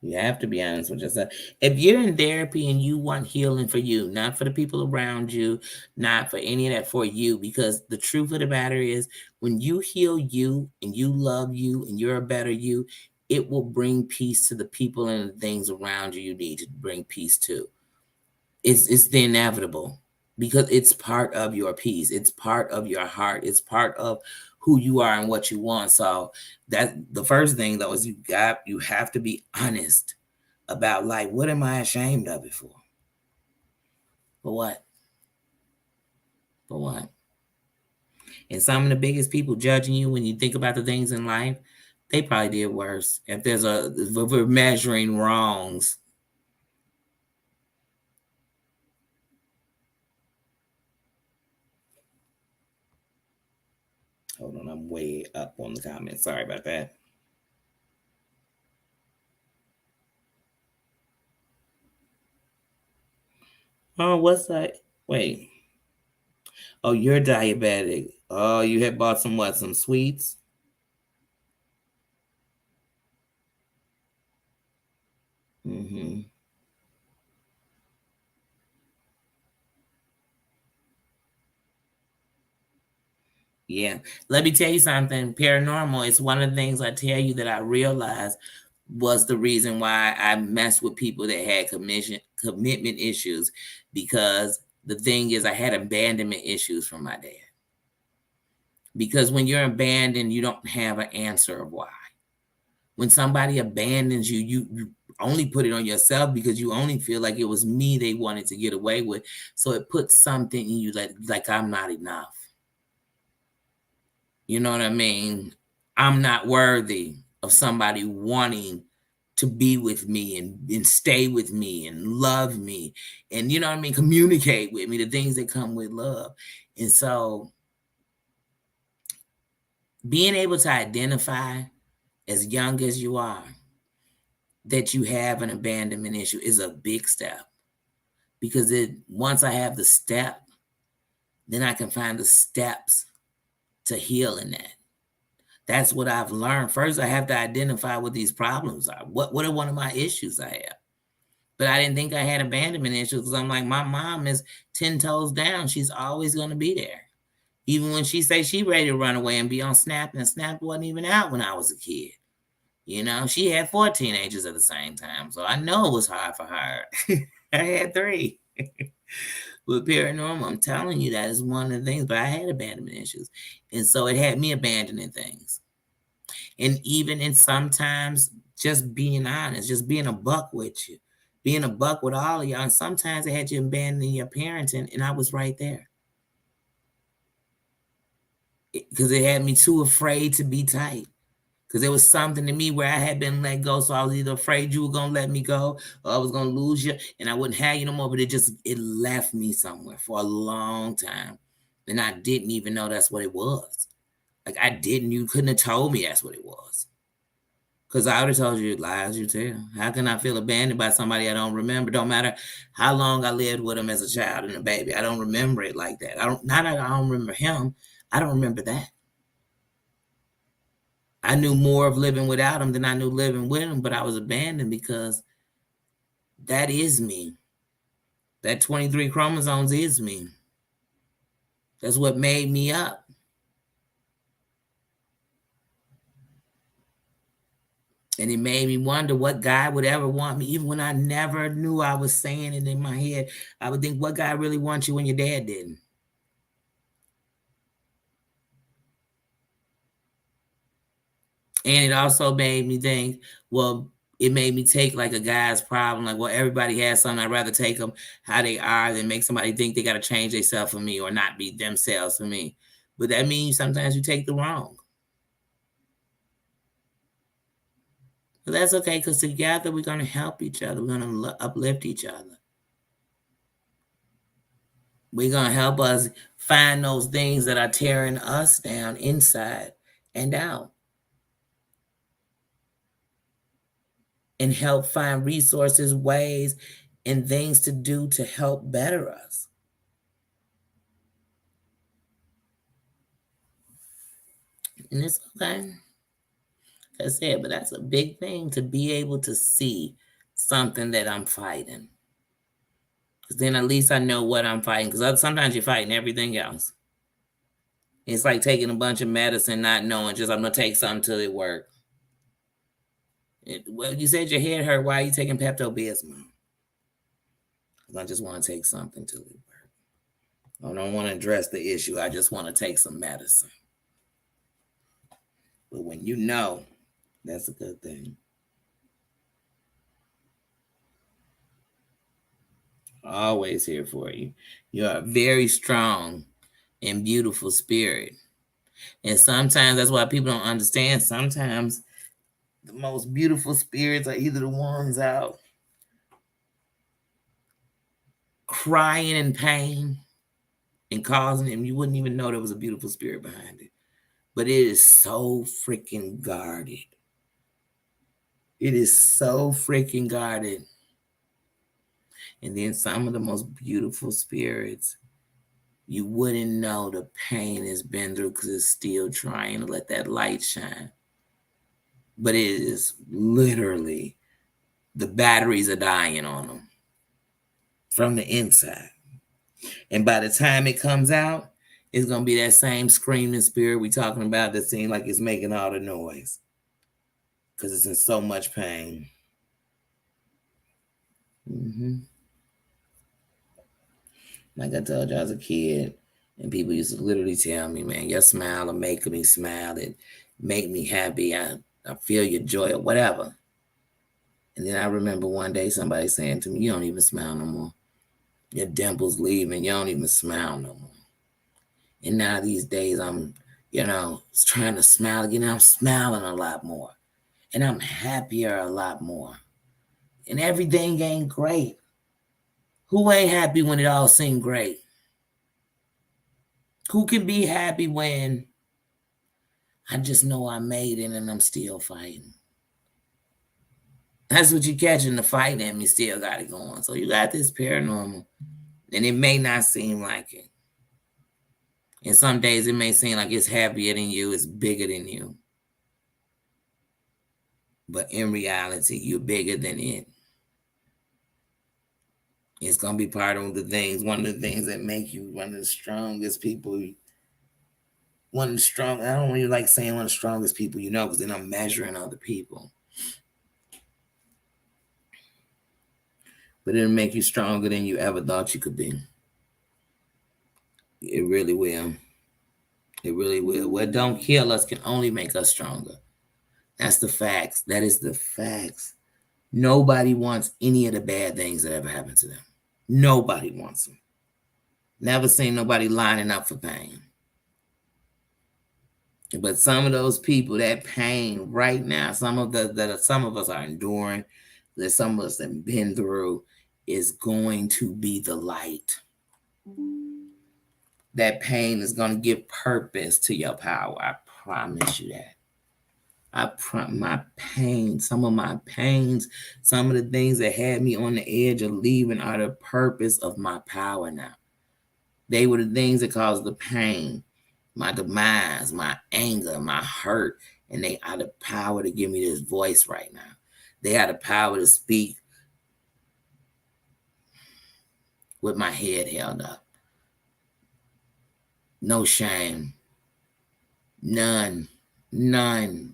You have to be honest with yourself. If you're in therapy and you want healing for you, not for the people around you, not for any of that, for you, because the truth of the matter is when you heal you and you love you and you're a better you, it will bring peace to the people and the things around you need to bring peace to. It's the inevitable because it's part of your peace. It's part of your heart. It's part of who you are and what you want. So that the first thing though is you have to be honest about life. What am I ashamed of it for? For what? For what? And some of the biggest people judging you when you think about the things in life, they probably did worse. If we're measuring wrongs. Hold on, I'm way up on the comments. Sorry about that. Oh, what's that? Wait. Oh, you're diabetic. Oh, you had bought some what? Some sweets? Mm-hmm. Yeah. Let me tell you something. Paranormal is one of the things I tell you that I realized was the reason why I messed with people that had commitment issues, because the thing is I had abandonment issues from my dad. Because when you're abandoned, you don't have an answer of why. When somebody abandons you, you only put it on yourself because you only feel like it was me they wanted to get away with. So it puts something in you like I'm not enough. You know what I mean? I'm not worthy of somebody wanting to be with me and stay with me and love me and, you know what I mean, communicate with me, the things that come with love. And so being able to identify as young as you are that you have an abandonment issue is a big step, because once I have the step, then I can find the steps to healing that. That's what I've learned. First, I have to identify what these problems are. What are one of my issues I have? But I didn't think I had abandonment issues, because I'm like, my mom is 10 toes down. She's always going to be there. Even when she say she ready to run away and be on Snap, and Snap wasn't even out when I was a kid. You know, she had 4 teenagers at the same time. So I know it was hard for her. I had 3. With paranormal, I'm telling you, that is one of the things. But I had abandonment issues. And so it had me abandoning things. And even in sometimes just being honest, just being a buck with you, being a buck with all of y'all. And sometimes it had you abandoning your parents, and I was right there. Because it had me too afraid to be tight. Because there was something to me where I had been let go. So I was either afraid you were going to let me go, or I was going to lose you and I wouldn't have you no more. But it left me somewhere for a long time. And I didn't even know that's what it was. Like you couldn't have told me that's what it was. Because I would have told you lies you tell. How can I feel abandoned by somebody I don't remember? Don't matter how long I lived with him as a child and a baby. I don't remember it like that. Not that I don't remember him. I don't remember that. I knew more of living without him than I knew living with him, but I was abandoned because that is me. That 23 chromosomes is me. That's what made me up. And it made me wonder what guy would ever want me, even when I never knew I was saying it in my head. I would think, what guy really wants you when your dad didn't? And it also made me think, well, it made me take like a guy's problem, like, well, everybody has something. I'd rather take them how they are than make somebody think they got to change themselves for me or not be themselves for me. But that means sometimes you take the wrong. But that's okay, because together we're going to help each other. We're going to uplift each other. We're going to help us find those things that are tearing us down inside and out, and help find resources, ways, and things to do to help better us. And it's okay. I said, but that's a big thing, to be able to see something that I'm fighting. Because then at least I know what I'm fighting. Because sometimes you're fighting everything else. It's like taking a bunch of medicine, not knowing, just I'm going to take something till it works. Well, you said your head hurt. Why are you taking Pepto-Bismol? Because I just want to take something till it works. I don't want to address the issue. I just want to take some medicine. But when you know, that's a good thing. Always here for you. You're a very strong and beautiful spirit. And sometimes that's why people don't understand. Sometimes the most beautiful spirits are either the ones out crying in pain and causing him. You wouldn't even know there was a beautiful spirit behind it. But it is so freaking guarded. It is so freaking guarded. And then some of the most beautiful spirits, you wouldn't know the pain it's been through because it's still trying to let that light shine. But it is literally, the batteries are dying on them from the inside. And by the time it comes out, it's going to be that same screaming spirit we talking about that seems like it's making all the noise because it's in so much pain. Like I told you, I was a kid, and people used to literally tell me, man, your smile will make me smile. It make me happy. I feel your joy or whatever. And then I remember one day somebody saying to me, you don't even smile no more. Your dimples leaving. You don't even smile no more. And now these days I'm, trying to smile again. I'm smiling a lot more. And I'm happier a lot more. And everything ain't great. Who ain't happy when it all seemed great? Who can be happy when I just know I made it and I'm still fighting? That's what you catch in the fight, and you still got it going. So you got this paranormal, and it may not seem like it. And some days it may seem like it's happier than you, it's bigger than you. But in reality, you're bigger than it. It's going to be part of the things, one of the things that make you one of the strongest people. I don't really like saying one of the strongest people because then I'm measuring other people. But it'll make you stronger than you ever thought you could be. It really will. It really will. What don't kill us can only make us stronger. That's the facts. That is the facts. Nobody wants any of the bad things that ever happened to them. Nobody wants them. Never seen nobody lining up for pain. But some of those people, that pain right now, some of us are enduring, that some of us have been through, is going to be the light. That pain is going to give purpose to your power. I promise you that. My pain, some of my pains, some of the things that had me on the edge of leaving are the purpose of my power now. They were the things that caused the pain, my demise, my anger, my hurt, and they are the power to give me this voice right now. They are the power to speak with my head held up. No shame. None.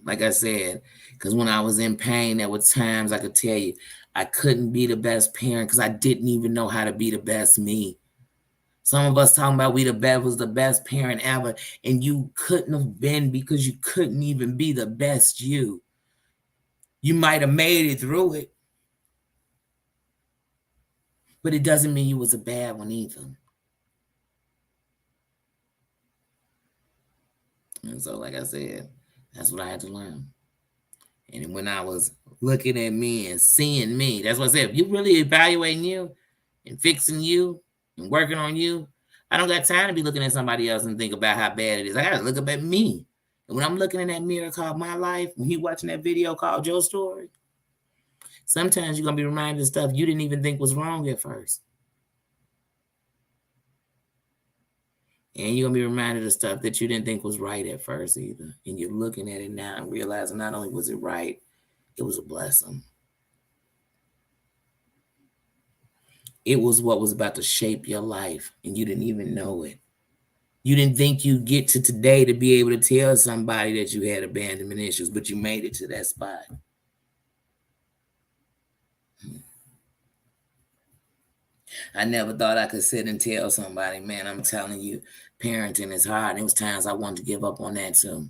Like I said, because when I was in pain, there were times I could tell you I couldn't be the best parent because I didn't even know how to be the best me. Some of us talking about was the best parent ever, and you couldn't have been because you couldn't even be the best you. You might have made it through it, but it doesn't mean you was a bad one either. And so, like I said, that's what I had to learn. And when I was looking at me and seeing me, that's what I said. If you really evaluating you and fixing you and working on you, I don't got time to be looking at somebody else and think about how bad it is. I got to look up at me. And when I'm looking in that mirror called my life, when you watching that video called your story, sometimes you're going to be reminded of stuff you didn't even think was wrong at first. And you're going to be reminded of stuff that you didn't think was right at first either. And you're looking at it now and realizing not only was it right, it was a blessing. It was what was about to shape your life, and you didn't even know it. You didn't think you'd get to today to be able to tell somebody that you had abandonment issues, but you made it to that spot. I never thought I could sit and tell somebody, man, I'm telling you, parenting is hard. And there was times I wanted to give up on that too.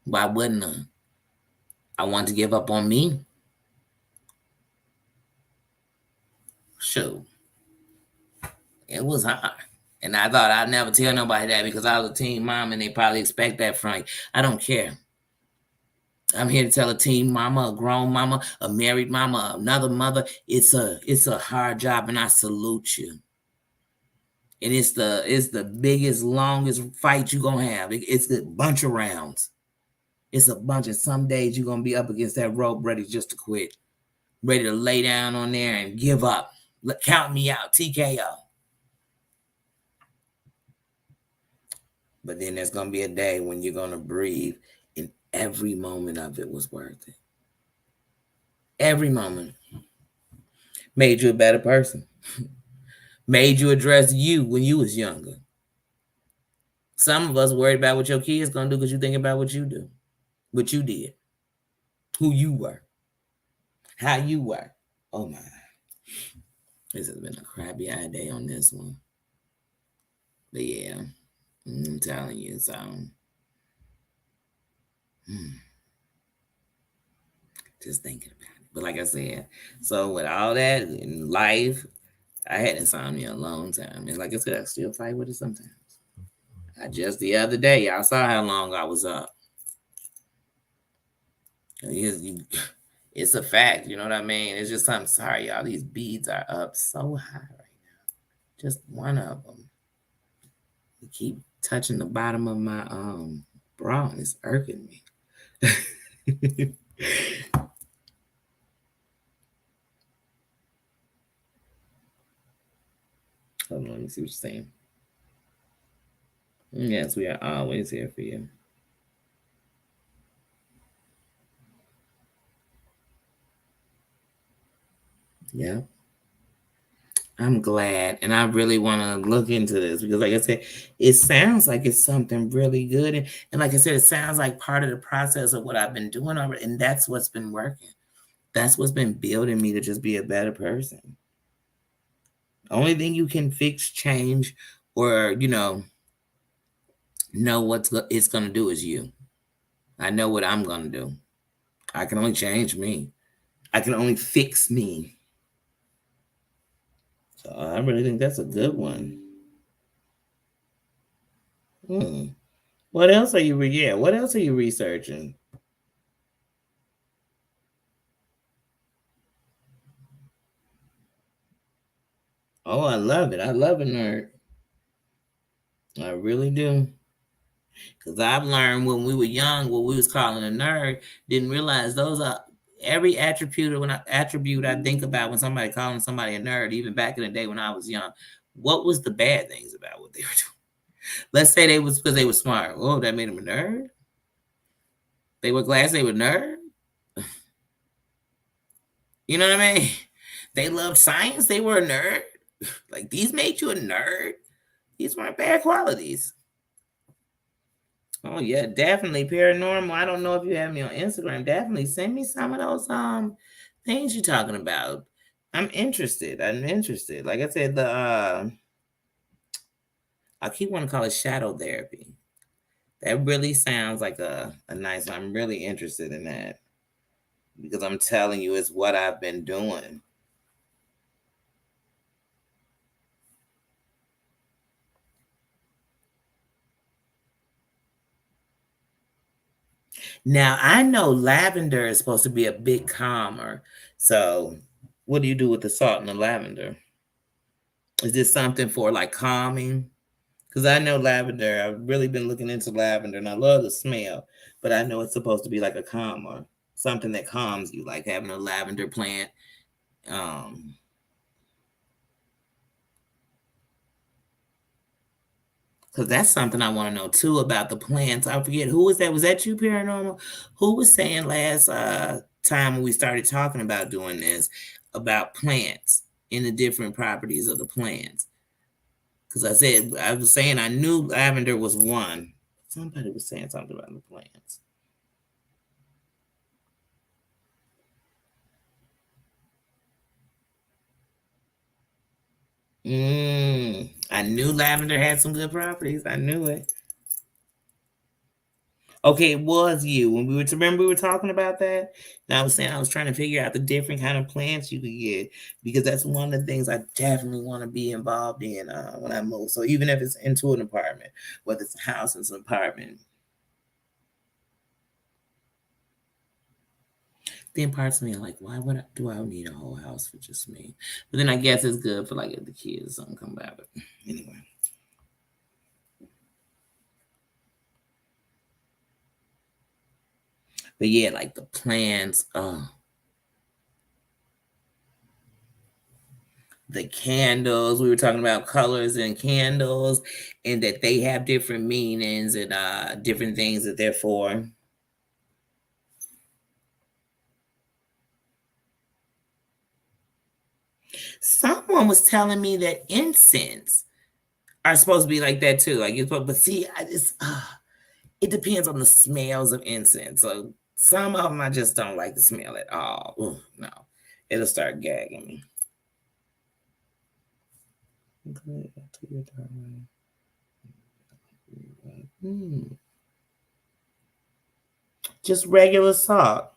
Why wouldn't I? I wanted to give up on me. Sure. It was hard. And I thought I'd never tell nobody that because I was a teen mom and they probably expect that from you. I don't care. I'm here to tell a teen mama, a grown mama, a married mama, another mother. It's a hard job, and I salute you. And it's the biggest, longest fight you gonna have. It's a bunch of rounds. It's a bunch of some days you're gonna be up against that rope, ready just to quit, ready to lay down on there and give up. Count me out, TKO. But then there's gonna be a day when you're gonna breathe, and every moment of it was worth it. Every moment made you a better person. Made you address you when you was younger. Some of us worried about what your kids gonna do because you think about what you do, what you did, who you were, how you were. Oh my, this has been a crappy day on this one. But yeah, I'm telling you, so just thinking about it. But like I said, so with all that in life, I had insomnia a long time. And like I said, I still fight with it sometimes. I just the other day, y'all saw how long I was up. It's a fact, you know what I mean? It's just I'm sorry, y'all. These beads are up so high right now. Just one of them. They keep touching the bottom of my bra and it's irking me. Hold on, let me see what you're saying. Yes, we are always here for you. Yeah. I'm glad. And I really want to look into this because, like I said, it sounds like it's something really good. And like I said, it sounds like part of the process of what I've been doing already. And that's what's been working. That's what's been building me to just be a better person. Only thing you can fix, change, or, know what it's going to do is you. I know what I'm going to do. I can only change me. I can only fix me. So I really think that's a good one. What else are you? What else are you researching? Oh, I love it. I love a nerd. I really do. Because I've learned when we were young, what we was calling a nerd, didn't realize those are every attribute I think about when somebody calling somebody a nerd, even back in the day when I was young. What was the bad things about what they were doing? Let's say they was because they were smart. Oh, that made them a nerd. They were glad they were nerd. You know what I mean? They loved science. They were a nerd. Like these made you a nerd. These weren't bad qualities. Oh yeah, definitely paranormal. I don't know if you have me on Instagram. Definitely send me some of those things you're talking about. I'm interested. Like I said, the I keep wanting to call it shadow therapy. That really sounds like a nice one. I'm really interested in that because I'm telling you, it's what I've been doing. Now I know lavender is supposed to be a bit calmer. So, what do you do with the salt and the lavender? Is this something for like calming? Because I know lavender. I've really been looking into lavender, and I love the smell. But I know it's supposed to be like a calmer, something that calms you, like having a lavender plant. Because that's something I want to know too about the plants. I forget who was that. Was that you, Paranormal? Who was saying last time when we started talking about doing this about plants and the different properties of the plants? Because I was saying I knew lavender was one. Somebody was saying something about the plants. I knew lavender had some good properties. I knew it. Okay, it was you when we were. Remember we were talking about that, and I was saying I was trying to figure out the different kind of plants you could get because that's one of the things I definitely want to be involved in when I move. So even if it's into an apartment, whether it's a house, it's an apartment, then parts of me are like, why would do I need a whole house for just me? But then I guess it's good for like if the kids or something come by. But anyway. But yeah, like the plants, the candles. We were talking about colors and candles, and that they have different meanings and different things that they're for. Someone was telling me that incense are supposed to be like that too. Like it's, but see, it depends on the smells of incense. So some of them I just don't like the smell at all. Ooh, no, it'll start gagging me. Just regular salt.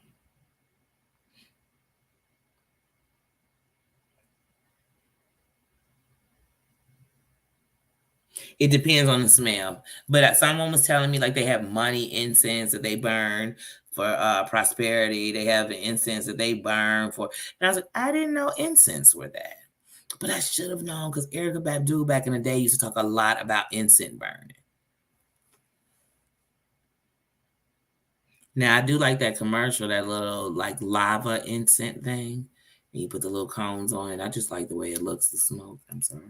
It depends on the smell. But someone was telling me like they have money incense that they burn for prosperity. They have the incense that they burn for. And I was like, I didn't know incense were that. But I should have known because Erica Badu back in the day used to talk a lot about incense burning. Now I do like that commercial, that little like lava incense thing. And you put the little cones on it. I just like the way it looks, the smoke. I'm sorry.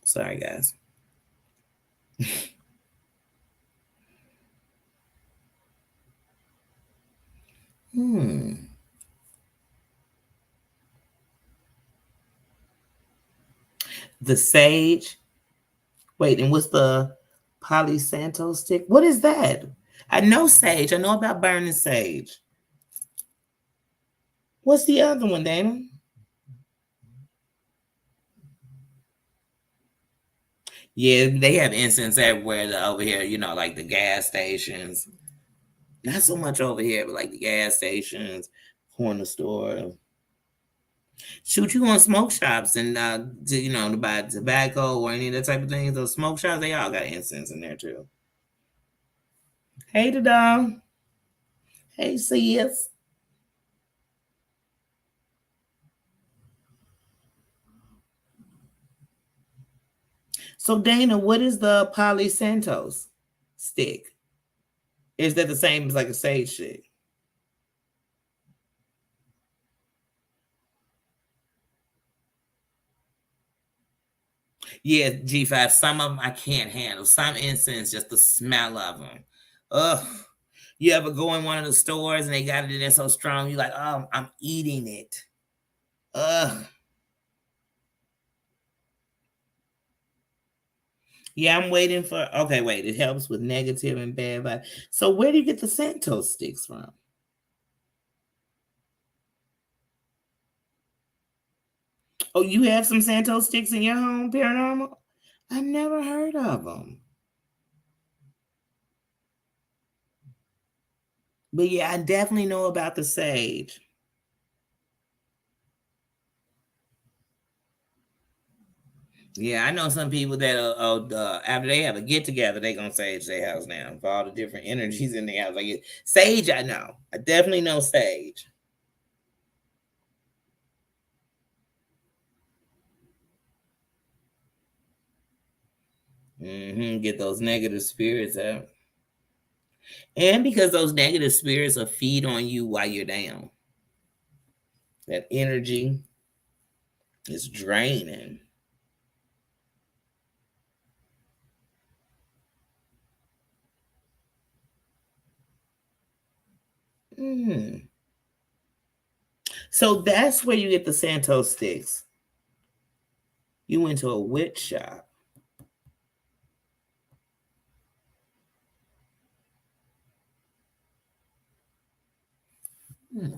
Sorry, guys. Hmm. The sage. Wait, and what's the Palo stick? What is that? I know sage. I know about burning sage. What's the other one, Dana? Yeah, they have incense everywhere over here, like the gas stations. Not so much over here, but like the gas stations, corner store. Shoot, you on smoke shops and to buy tobacco or any of that type of things. Those smoke shops, they all got incense in there too. Hey, the dog. Hey, sis. So Dana, what is the Palo stick? Is that the same as like a sage stick? Yeah, G5. Some of them I can't handle. Some incense, just the smell of them. Ugh. You ever go in one of the stores and they got it in there so strong, you're like, oh, I'm eating it. Ugh. Yeah, I'm waiting for. Okay, wait. It helps with negative and bad vibes. So where do you get the Santos sticks from? Oh, you have some Santos sticks in your home, paranormal? I've never heard of them. But yeah, I definitely know about the sage. Yeah, I know some people that after they have a get together, they gonna sage their house now for all the different energies in their house. Like sage, I know. I definitely know sage. Get those negative spirits out, and because those negative spirits will feed on you while you're down. That energy is draining. Mm. So that's where you get the Santos sticks. You went to a witch shop. Hmm.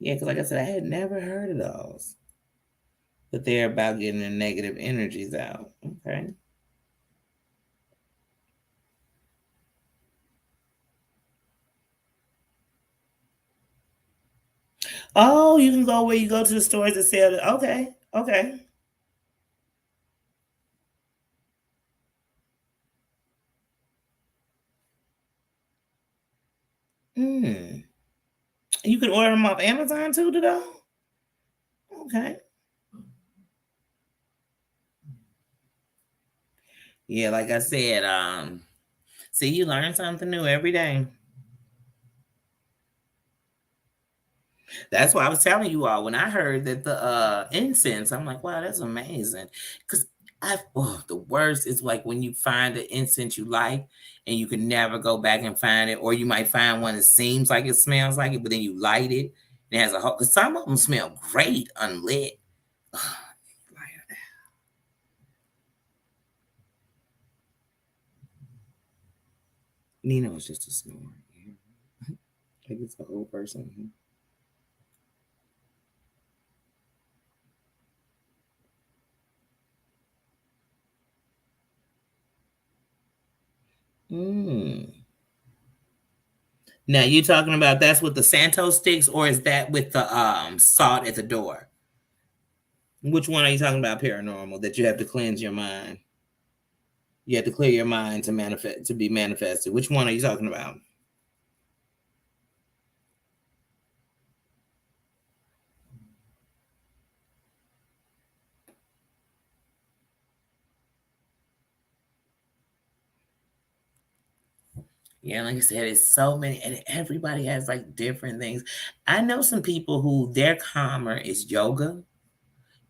Yeah, because like I said, I had never heard of those. But they're about getting the negative energies out. Okay. Oh, you can go where you go to the stores that sell it. Okay, okay. Mm. You can order them off Amazon too, to go. Okay. Yeah, like I said, see, you learn something new every day. That's why I was telling you all when I heard that the incense, I'm like, wow, that's amazing. Cause the worst is like when you find an incense you like and you can never go back and find it, or you might find one that seems like it smells like it, but then you light it and it has a whole. Cause some of them smell great unlit. Nina was just a snore. Like it's a whole person. Mm. Now you talking about that's with the Santo sticks, or is that with the salt at the door? Which one are you talking about? Paranormal that you have to cleanse your mind. You have to clear your mind to manifest to be manifested. Which one are you talking about? Yeah, like I said, it's so many, and everybody has like different things. I know some people who their calmer is yoga.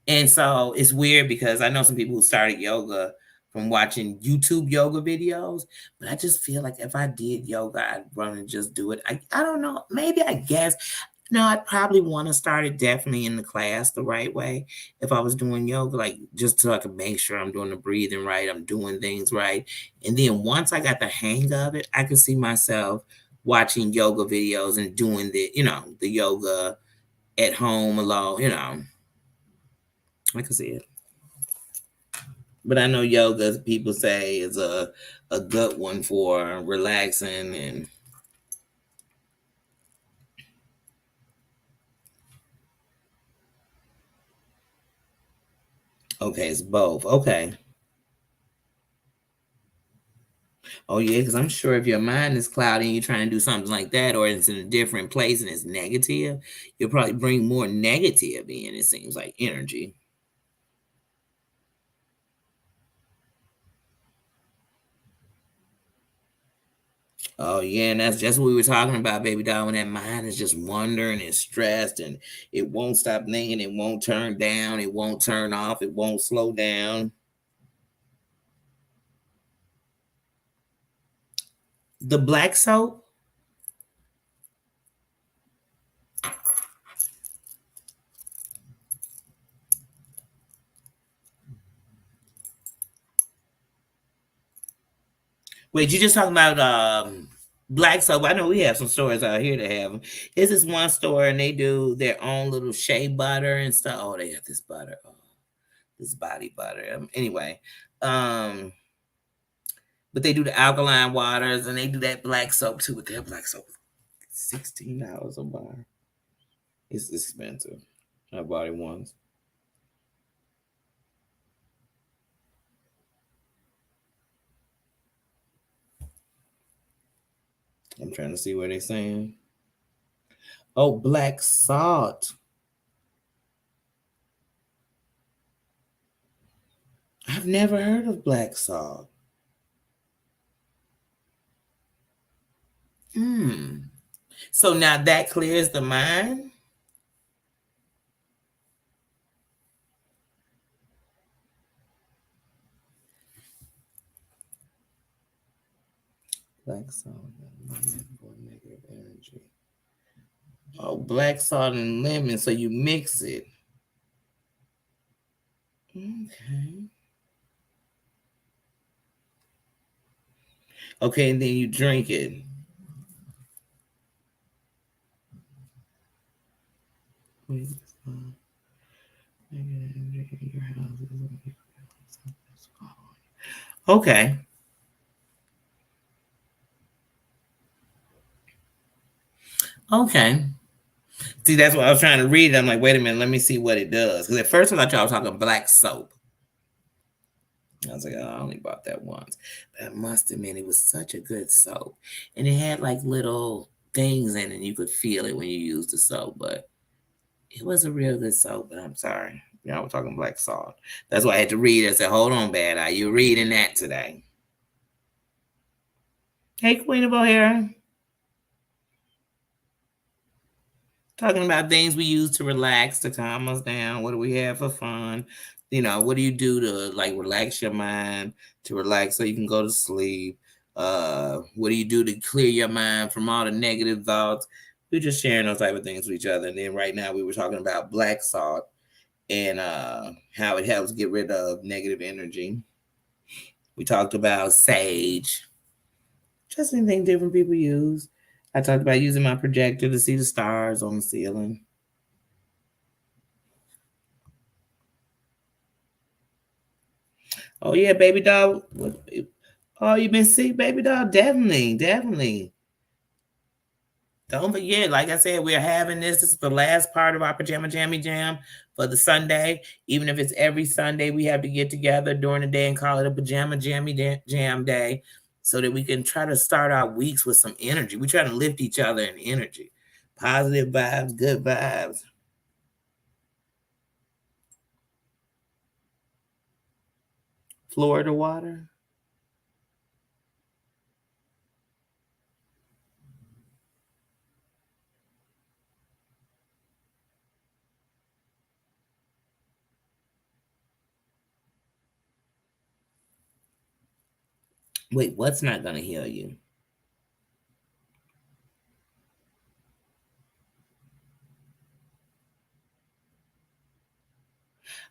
And so it's weird because I know some people who started yoga from watching YouTube yoga videos, but I just feel like if I did yoga, I'd run and just do it. I don't know. Maybe I guess. No, I'd probably want to start it definitely in the class the right way. If I was doing yoga, like just so I could make sure I'm doing the breathing right, I'm doing things right. And then once I got the hang of it, I could see myself watching yoga videos and doing the yoga at home alone. I could see it. But I know yoga, people say, is a good one for relaxing and okay, it's both. Okay. Oh yeah, because I'm sure if your mind is cloudy and you're trying to do something like that, or it's in a different place and it's negative, you'll probably bring more negative in. It seems like energy. Oh yeah, and that's just what we were talking about, baby doll. When that mind is just wandering and stressed, and it won't stop thinking, it won't turn down, it won't turn off, it won't slow down. The black soap. Wait, you just talking about black soap? I know we have some stores out here that have them. Is this one store and they do their own little shea butter and stuff? Oh, they got this butter, this body butter. Anyway, um, but they do the alkaline waters and they do that black soap too. With their black soap, $16 a bar. It's expensive. I bought it once. I'm trying to see what they're saying. Oh, black salt. I've never heard of black salt. Hmm. So now that clears the mind. Black salt and lemon for negative energy. Oh, black salt and lemon. So you mix it. Okay. Okay, and then you drink it. Okay. Okay. See, that's what I was trying to read. I'm like, wait a minute, let me see what it does. Because at first I thought y'all was talking black soap. I was like, oh, I only bought that once. But I must admit, it was such a good soap. And it had like little things in it, and you could feel it when you used the soap. But it was a real good soap, but I'm sorry. Y'all were talking black salt. That's why I had to read it. I said, hold on, Bad Eye. You're reading that today. Hey, Queen of O'Hara. Talking about things we use to relax, to calm us down. What do we have for fun? What do you do to like relax your mind, to relax so you can go to sleep? What do you do to clear your mind from all the negative thoughts? We're just sharing those type of things with each other. And then right now we were talking about black salt and how it helps get rid of negative energy. We talked about sage, just anything different people use. I talked about using my projector to see the stars on the ceiling. Oh yeah, baby doll. Oh, you been sick, baby doll? Definitely, definitely. Don't forget, like I said, we're having this. This is the last part of our Pajama Jammy Jam for the Sunday. Even if it's every Sunday, we have to get together during the day and call it a Pajama Jammy Jam Day so that we can try to start our weeks with some energy. We try to lift each other in energy. Positive vibes, good vibes. Florida water. Wait, what's not going to heal you?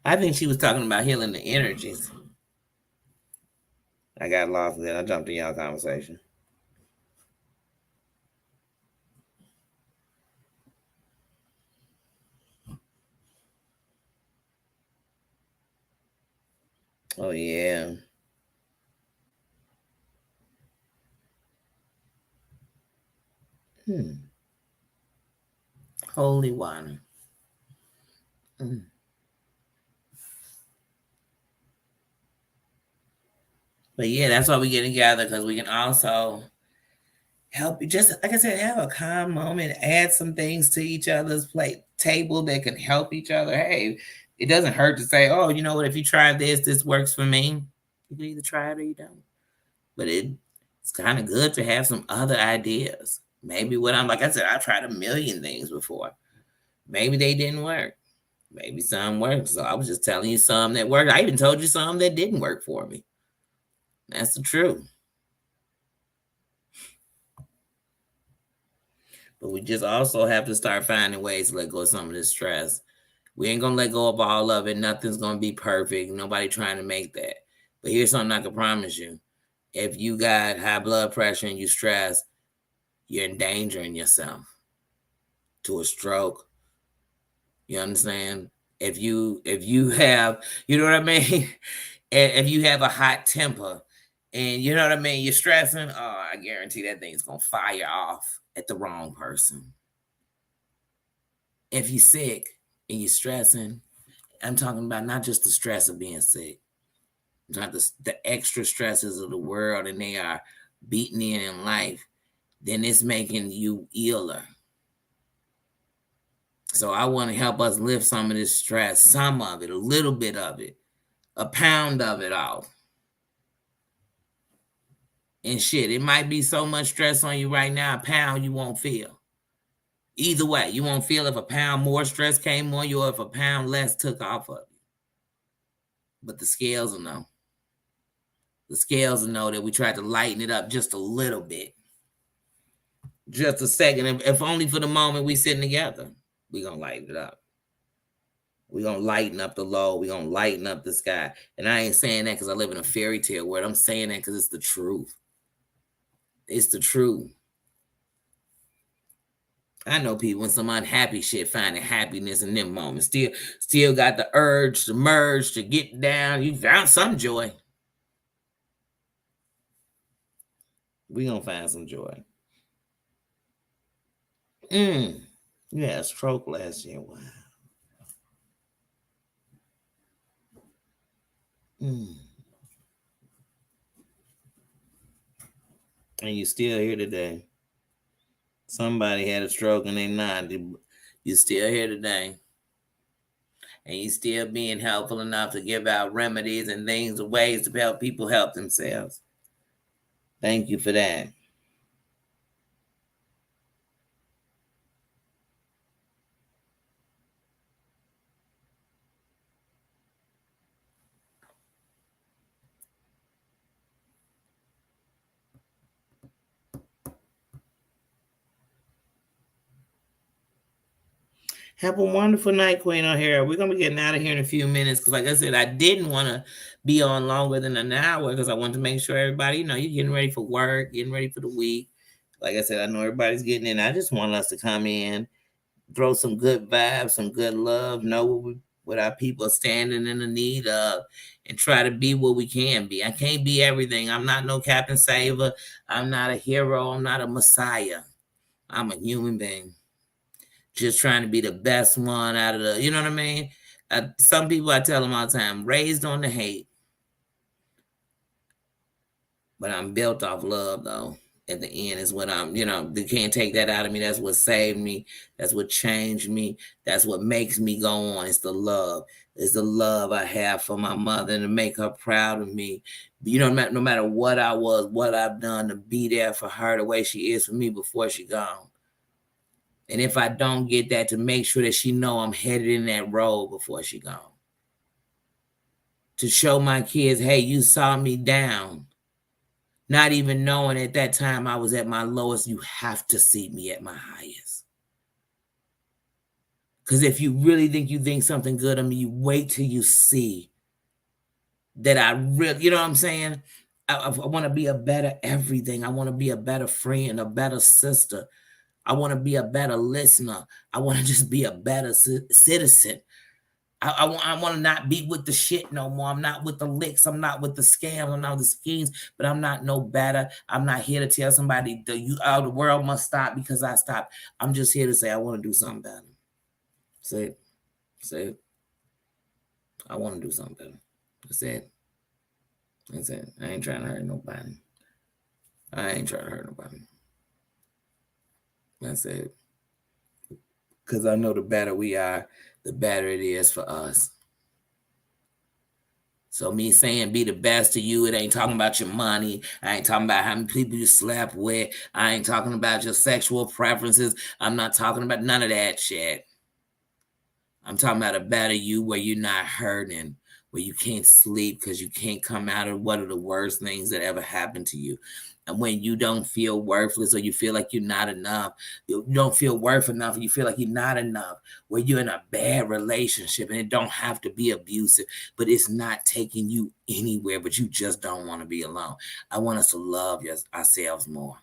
I think she was talking about healing the energies. I got lost then. I jumped in y'all conversation. Oh yeah. Hmm. Holy water. Mm. But yeah, that's why we get together because we can also help you. Just like I said, have a calm moment, add some things to each other's plate table that can help each other. Hey, it doesn't hurt to say, oh, you know what? If you try this, this works for me. You can either try it or you don't. But it's kind of good to have some other ideas. Maybe what I'm like I said, I tried a million things before. Maybe they didn't work. Maybe some worked. So I was just telling you some that worked. I even told you some that didn't work for me. That's the truth. But we just also have to start finding ways to let go of some of this stress. We ain't gonna let go of all of it. Nothing's gonna be perfect. Nobody trying to make that. But here's something I can promise you. If you got high blood pressure and you stress, you're endangering yourself to a stroke. You understand? If you have, you know what I mean? And if you have a hot temper and you know what I mean, you're stressing, oh, I guarantee that thing's gonna fire off at the wrong person. If you're sick and you're stressing, I'm talking about not just the stress of being sick, I'm talking about the extra stresses of the world and they are beating in life, then it's making you iller. So I want to help us lift some of this stress, some of it, a little bit of it, a pound of it off. And shit, it might be so much stress on you right now, a pound you won't feel. Either way, you won't feel if a pound more stress came on you or if a pound less took off of you. But the scales will know. The scales will know that we tried to lighten it up just a little bit. Just a second. If only for the moment we sitting together, we gonna lighten it up. We gonna lighten up the low. We gonna lighten up the sky. And I ain't saying that because I live in a fairy tale world. I'm saying that because it's the truth. It's the truth. I know people in some unhappy shit finding happiness in them moments. Still got the urge to merge, to get down. You found some joy. We gonna find some joy. Mm. You had a stroke last year. Wow. Mm. And you still here today. Somebody had a stroke and they not. You still here today. And you still being helpful enough to give out remedies and things and ways to help people help themselves. Thank you for that. Have a wonderful night, Queen O'Hara. We're gonna be getting out of here in a few minutes because, like I said, I didn't want to be on longer than an hour because I wanted to make sure everybody, you're getting ready for work, getting ready for the week. Like I said, I know everybody's getting in. I just want us to come in, throw some good vibes, some good love, know what our people are standing in the need of, and try to be what we can be. I can't be everything. I'm not no Captain Saver. I'm not a hero. I'm not a messiah. I'm a human being just trying to be the best one out of the, you know what I mean? Some people, I tell them all the time, raised on the hate, but I'm built off love though. At the end is what they can't take that out of me. That's what saved me. That's what changed me. That's what makes me go on. It's the love. It's the love I have for my mother and to make her proud of me. No matter what I was, what I've done to be there for her the way she is for me before she gone. And if I don't get that, to make sure that she know I'm headed in that road before she gone. To show my kids, hey, you saw me down. Not even knowing at that time I was at my lowest, you have to see me at my highest. Because if you really think something good of me, you wait till you see that I really, you know what I'm saying? I want to be a better everything. I want to be a better friend, a better sister. I want to be a better listener. I want to just be a better citizen. I want to not be with the shit no more. I'm not with the licks. I'm not with the scams. I'm not with the schemes. But I'm not no better. I'm not here to tell somebody the world must stop because I stopped. I'm just here to say I want to do something better. Say it. I want to do something better. That's it. That's it. I ain't trying to hurt nobody. I ain't trying to hurt nobody. That's it. Because I know the better we are, the better it is for us. So me saying be the best to you, it ain't talking about your money. I ain't talking about how many people you slept with. I ain't talking about your sexual preferences. I'm not talking about none of that shit. I'm talking about a better you where you're not hurting, where you can't sleep because you can't come out of what are the worst things that ever happened to you. And when you don't feel worthless or you feel like you're not enough, you don't feel worth enough, and you feel like you're not enough, where you're in a bad relationship and it don't have to be abusive, but it's not taking you anywhere, but you just don't want to be alone. I want us to love ourselves more.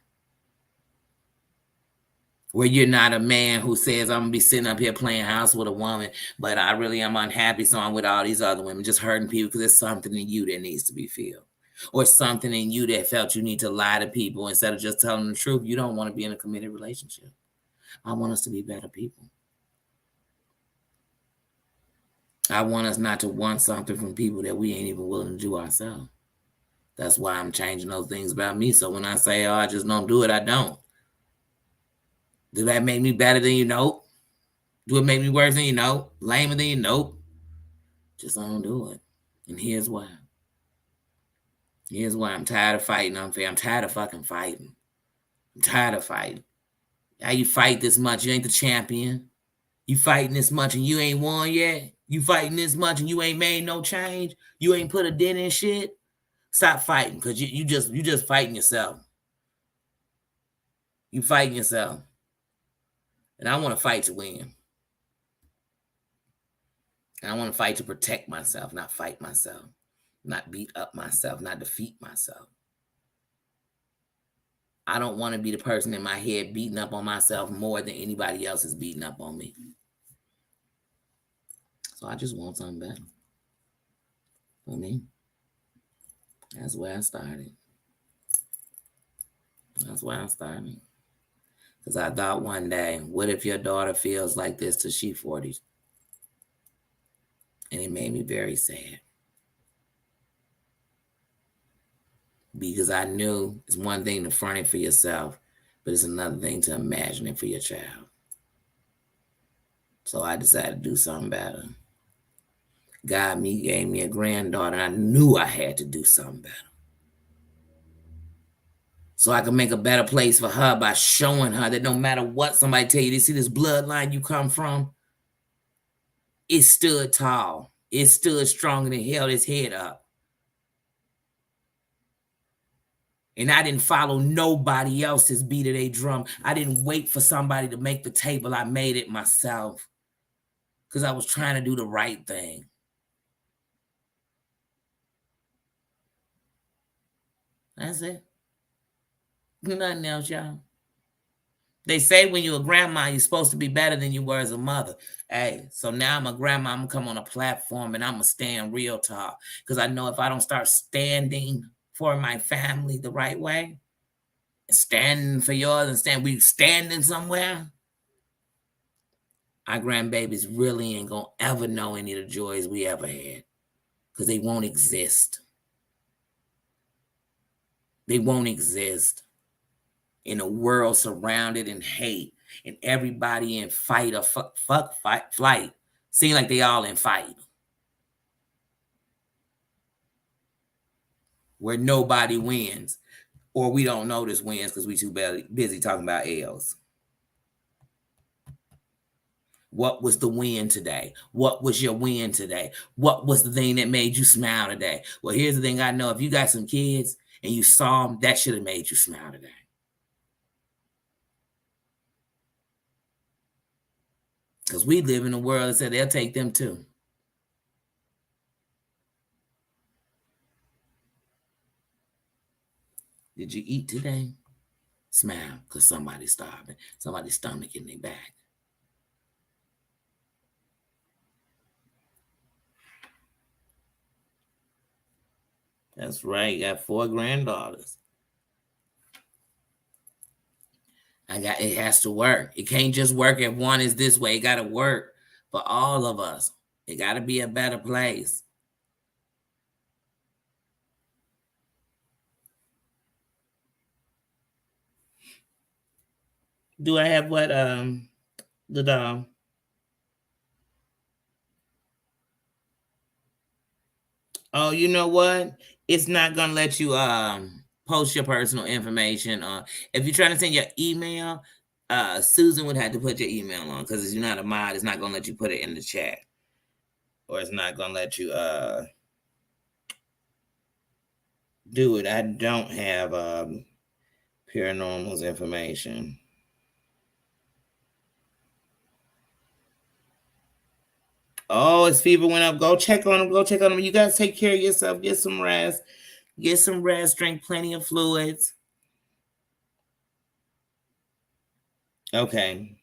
Where you're not a man who says, I'm gonna be sitting up here playing house with a woman, but I really am unhappy, so I'm with all these other women, just hurting people because there's something in you that needs to be filled. Or something in you that felt you need to lie to people instead of just telling the truth. You don't want to be in a committed relationship. I want us to be better people. I want us not to want something from people that we ain't even willing to do ourselves. That's why I'm changing those things about me. So when I say, oh, I just don't do it, I don't. Do that make me better than you? Nope. Do it make me worse than you? Nope. Lamer than you? Nope. Just don't do it. And here's why. Here's why I'm tired of fighting unfair. I'm tired of fucking fighting. I'm tired of fighting. How you fight this much? You ain't the champion. You fighting this much and you ain't won yet? You fighting this much and you ain't made no change? You ain't put a dent in shit? Stop fighting, because you just fighting yourself. You fighting yourself. And I want to fight to win. And I want to fight to protect myself, not fight myself. Not beat up myself, not defeat myself. I don't want to be the person in my head beating up on myself more than anybody else is beating up on me. So I just want something better for me. That's where I started. That's where I started. Because I thought one day, what if your daughter feels like this till she 40? And it made me very sad. Because I knew it's one thing to front it for yourself, but it's another thing to imagine it for your child. So I decided to do something better. God gave me a granddaughter, and I knew I had to do something better. So I can make a better place for her by showing her that no matter what somebody tell you, they see this bloodline you come from, it stood tall. It stood strong and it held its head up. And I didn't follow nobody else's beat of their drum. I didn't wait for somebody to make the table. I made it myself because I was trying to do the right thing. That's it. Nothing else, y'all. They say when you're a grandma, you're supposed to be better than you were as a mother. Hey, so now I'm a grandma. I'm going to come on a platform and I'm going to stand real tall. Because I know if I don't start standing for my family the right way, standing for yours and we standing somewhere, our grandbabies really ain't going to ever know any of the joys we ever had. Because they won't exist. They won't exist in a world surrounded in hate and everybody in fight or flight. Seem like they all in fight. Where nobody wins. Or we don't notice wins because we too busy talking about L's. What was the win today? What was your win today? What was the thing that made you smile today? Well, here's the thing I know. If you got some kids and you saw them, that should have made you smile today. Because we live in a world that said they'll take them too. Did you eat today? Smile, because somebody's starving. Somebody's stomach in their back. That's right. You got 4 granddaughters. It has to work. It can't just work if one is this way. It got to work for all of us. It got to be a better place. Do I have what the dog? Oh, you know what? It's not gonna let you post your personal information. If you're trying to send your email, Susan would have to put your email on because you're not a mod, it's not gonna let you put it in the chat. Or it's not gonna let you do it. I don't have paranormal's information. Oh, his fever went up. Go check on him. Go check on him. You guys take care of yourself. Get some rest. Get some rest. Drink plenty of fluids. Okay.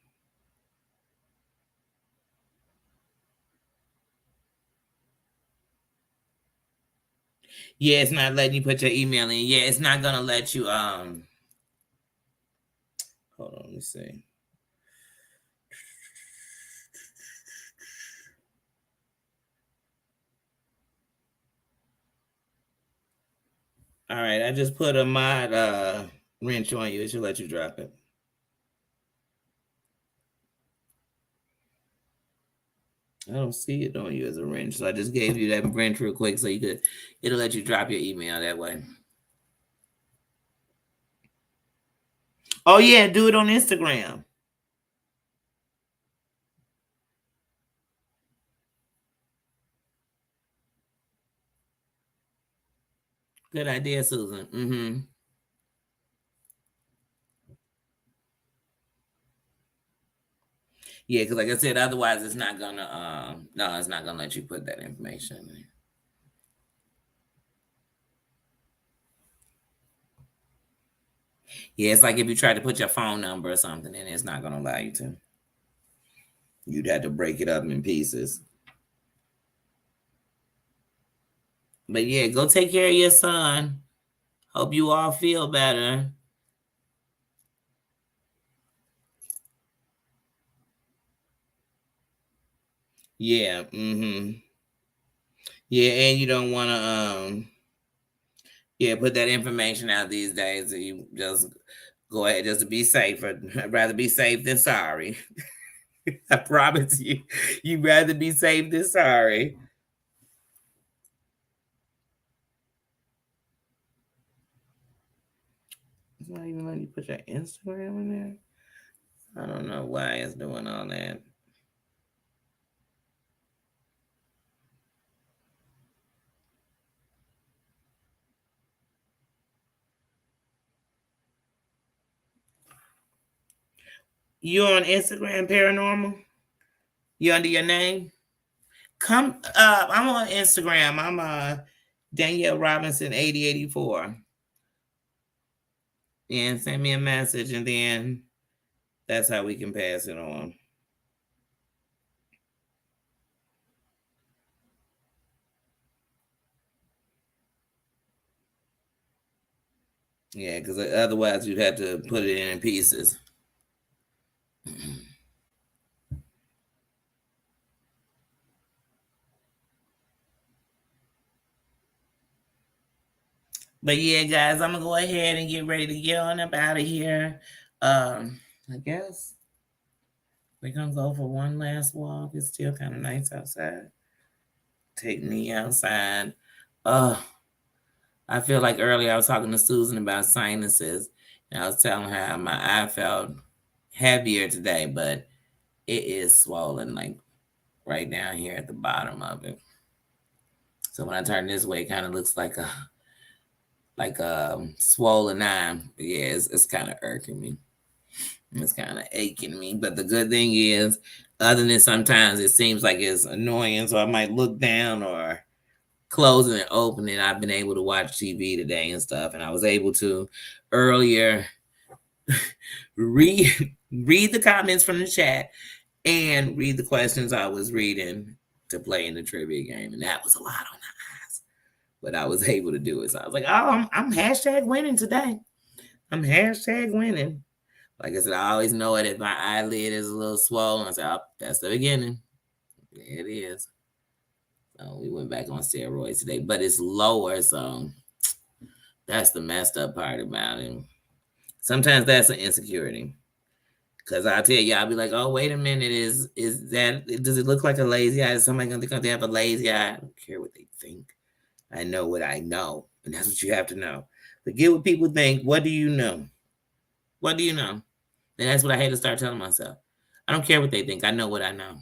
Yeah, it's not letting you put your email in. Yeah, it's not gonna let you hold on, let me see. All right, I just put a mod wrench on you. It should let you drop it. I don't see it on you as a wrench, so I just gave you that wrench real quick so it'll let you drop your email that way. Oh yeah, do it on Instagram. Good idea, Susan. Mm-hmm. Yeah, because like I said, otherwise it's not gonna no, it's not gonna let you put that information in. Yeah, it's like if you try to put your phone number or something in, it's not gonna allow you to. You'd have to break it up in pieces. But yeah, go take care of your son. Hope you all feel better. Yeah. Yeah, and you don't want to yeah, put that information out these days. So you just go ahead just to be safe. I'd rather be safe than sorry. I promise you. You'd rather be safe than sorry. It's not even letting you put your Instagram in there. I don't know why it's doing all that. You on Instagram paranormal? You under your name? Come I'm on Instagram. I'm Danielle Robinson 8084. And send me a message and then that's how we can pass it on. Yeah, because otherwise you'd have to put it in pieces. But yeah, guys, I'm gonna go ahead and get ready to get on up out of here. I guess we're gonna go for one last walk. It's still kind of nice outside. Take me outside. Uh, I feel like earlier I was talking to Susan about sinuses, and I was telling her how my eye felt heavier today, but it is swollen like right down here at the bottom of it. So when I turn this way, it kind of looks like a swollen eye. But yeah, it's kind of irking me. It's kind of aching me. But the good thing is, other than sometimes it seems like it's annoying, so I might look down or close it and open it. I've been able to watch TV today and stuff, and I was able to earlier read read the comments from the chat and read the questions I was reading to play in the trivia game, and that was a lot on the eyes. But I was able to do it, so I was like, "Oh, I'm hashtag winning today. I'm hashtag winning." Like I said, I always know it if my eyelid is a little swollen. I said, "Oh, that's the beginning." There it is. So we went back on steroids today, but it's lower, so that's the messed up part about it. Sometimes that's an insecurity. Cause I'll tell you, I'll be like, oh, wait a minute, is that does it look like a lazy eye? Is somebody gonna think they have a lazy eye? I don't care what they think. I know what I know. And that's what you have to know. Forget what people think. What do you know? What do you know? And that's what I had to start telling myself. I don't care what they think. I know what I know.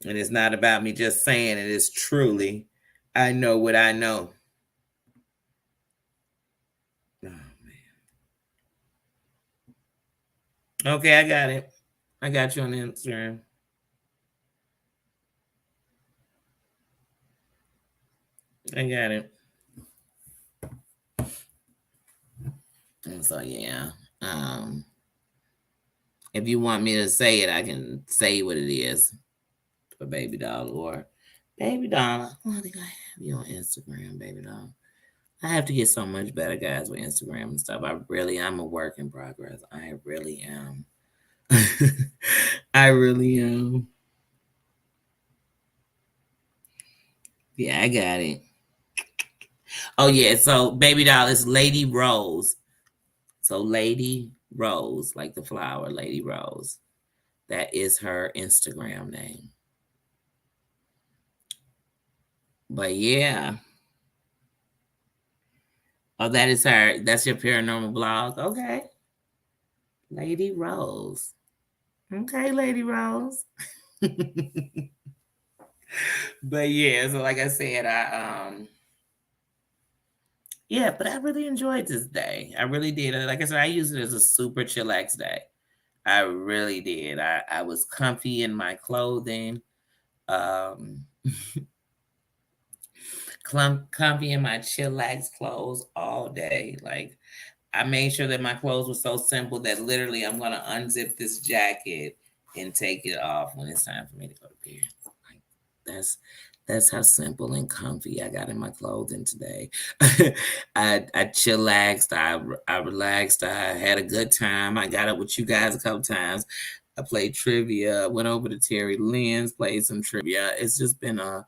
And it's not about me just saying it. It's truly, I know what I know. Oh, man. Okay, I got it. I got you on Instagram. I got it. And so yeah. If you want me to say it, I can say what it is for Baby Doll or Baby Doll. Oh, I think I have you on Instagram, Baby Doll. I have to get so much better, guys, with Instagram and stuff. I'm a work in progress. I really am. I really am. Yeah, I got it. Oh yeah, so Baby Doll is Lady Rose. So Lady Rose, like the flower, Lady Rose. That is her Instagram name. But yeah. Oh, that is her. That's your paranormal blog. Okay. Lady Rose. Okay, Lady Rose. But yeah, so like I said, yeah, but I really enjoyed this day. I really did. Like I said, I used it as a super chillax day. I really did. I was comfy in my clothing. Um comfy in my chillax clothes all day. Like I made sure that my clothes were so simple that literally I'm gonna unzip this jacket and take it off when it's time for me to go to bed. Like that's that's how simple and comfy I got in my clothing today. I chillaxed, I relaxed, I had a good time. I got up with you guys a couple times. I played trivia. Went over to Terry Lynn's, played some trivia. It's just been a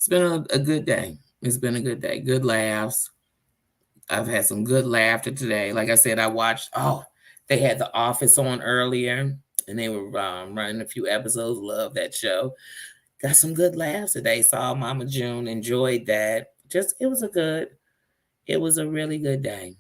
good day. It's been a good day. Good laughs. I've had some good laughter today. Like I said, I watched. Oh, they had The Office on earlier, and they were running a few episodes. Love that show. Got some good laughs today. Saw Mama June. Enjoyed that. Just it was a really good day.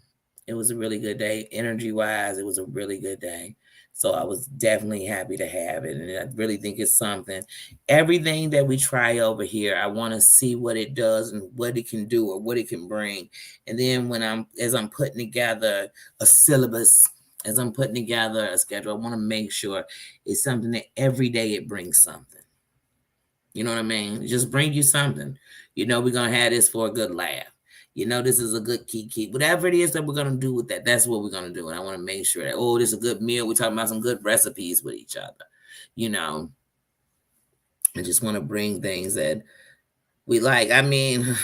It was a really good day. Energy wise, it was a really good day. So I was definitely happy to have it. And I really think it's something. Everything that we try over here, I want to see what it does and what it can do or what it can bring. And then as I'm putting together a syllabus, as I'm putting together a schedule, I want to make sure it's something that every day it brings something. You know what I mean? Just bring you something. We're going to have this for a good laugh. This is a good key. Whatever it is that we're going to do with that, that's what we're going to do. And I want to make sure that, this is a good meal. We're talking about some good recipes with each other. I just want to bring things that we like. I mean,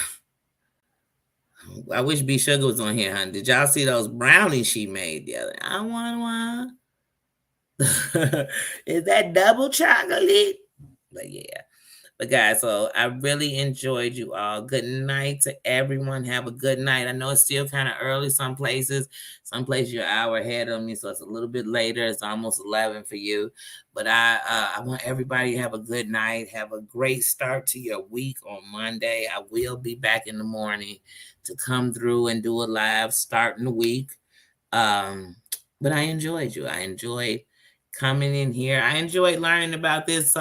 I wish B Sugar was on here, honey. Did y'all see those brownies she made the other? I want one. Is that double chocolate? But yeah. But guys, so I really enjoyed you all. Good night to everyone. Have a good night. I know it's still kind of early some places. Some places you're an hour ahead of me, so it's a little bit later. It's almost 11 for you. But I want everybody to have a good night. Have a great start to your week on Monday. I will be back in the morning to come through and do a live starting the week. But I enjoyed you. I enjoyed coming in here. I enjoyed learning about this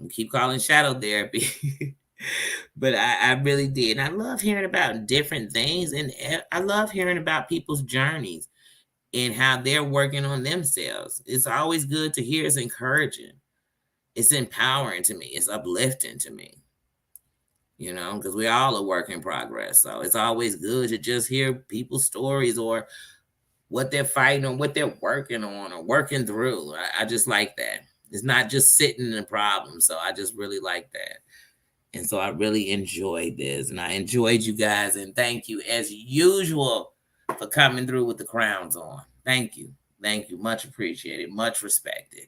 keep calling shadow therapy. But I really did. And I love hearing about different things. And I love hearing about people's journeys and how they're working on themselves. It's always good to hear. It's encouraging. It's empowering to me. It's uplifting to me. Because we all a work in progress. So it's always good to just hear people's stories or what they're fighting on, what they're working on or working through. I just like that. It's not just sitting in a problem. So I just really like that. And so I really enjoyed this. And I enjoyed you guys. And thank you, as usual, for coming through with the crowns on. Thank you. Thank you. Much appreciated. Much respected.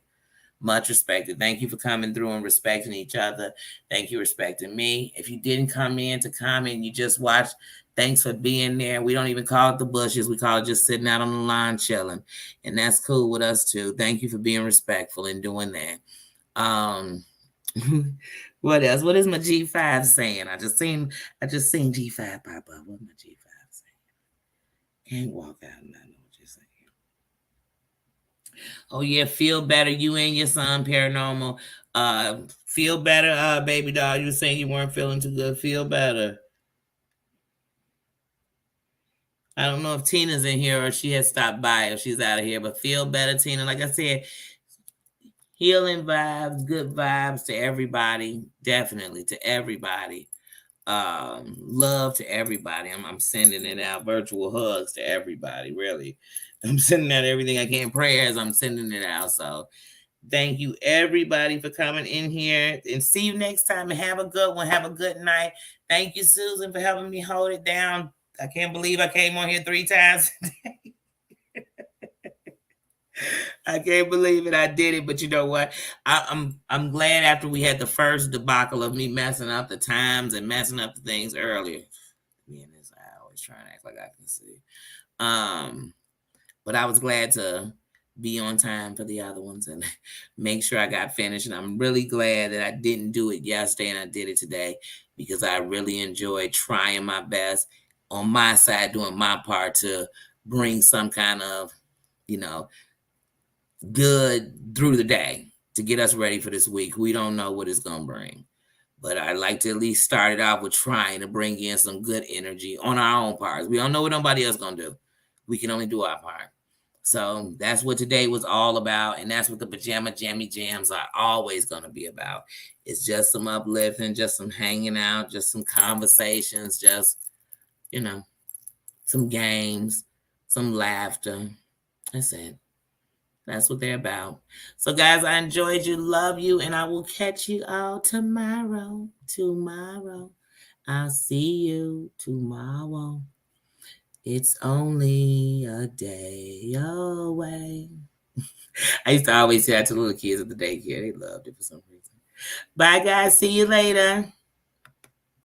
Much respected. Thank you for coming through and respecting each other. Thank you for respecting me. If you didn't come in to comment, you just watched, thanks for being there. We don't even call it the bushes. We call it just sitting out on the lawn chilling. And that's cool with us too. Thank you for being respectful and doing that. What else? What is my G5 saying? I just seen G5 pop up. What's my G5 saying? Can't walk out and not know what you're saying. Oh yeah, feel better. You and your son, Paranormal. Feel better, baby doll. You were saying you weren't feeling too good. Feel better. I don't know if Tina's in here or she has stopped by if she's out of here, but feel better, Tina. Like I said, healing vibes, good vibes to everybody. Definitely to everybody. Love to everybody. I'm sending it out. Virtual hugs to everybody. Really, I'm sending out everything I can. Prayers. I'm sending it out. So thank you everybody for coming in here, and see you next time. And have a good one. Have a good night. Thank you, Susan, for helping me hold it down. I can't believe I came on here 3 times today. I can't believe it. I did it, but you know what? I'm glad after we had the first debacle of me messing up the times and messing up the things earlier. Me and this, I always try and act like I can see. But I was glad to be on time for the other ones and make sure I got finished. And I'm really glad that I didn't do it yesterday and I did it today, because I really enjoyed trying my best on my side, doing my part to bring some kind of, good through the day to get us ready for this week. We don't know what it's going to bring, but I'd like to at least start it off with trying to bring in some good energy on our own parts. We don't know what nobody else going to do. We can only do our part. So that's what today was all about. And that's what the Pajama Jammy Jams are always going to be about. It's just some uplifting, just some hanging out, just some conversations, just, some games, some laughter. That's it. That's what they're about. So, guys, I enjoyed you. Love you. And I will catch you all tomorrow. I'll see you tomorrow. It's only a day away. I used to always say that to little kids at the daycare. They loved it for some reason. Bye, guys. See you later.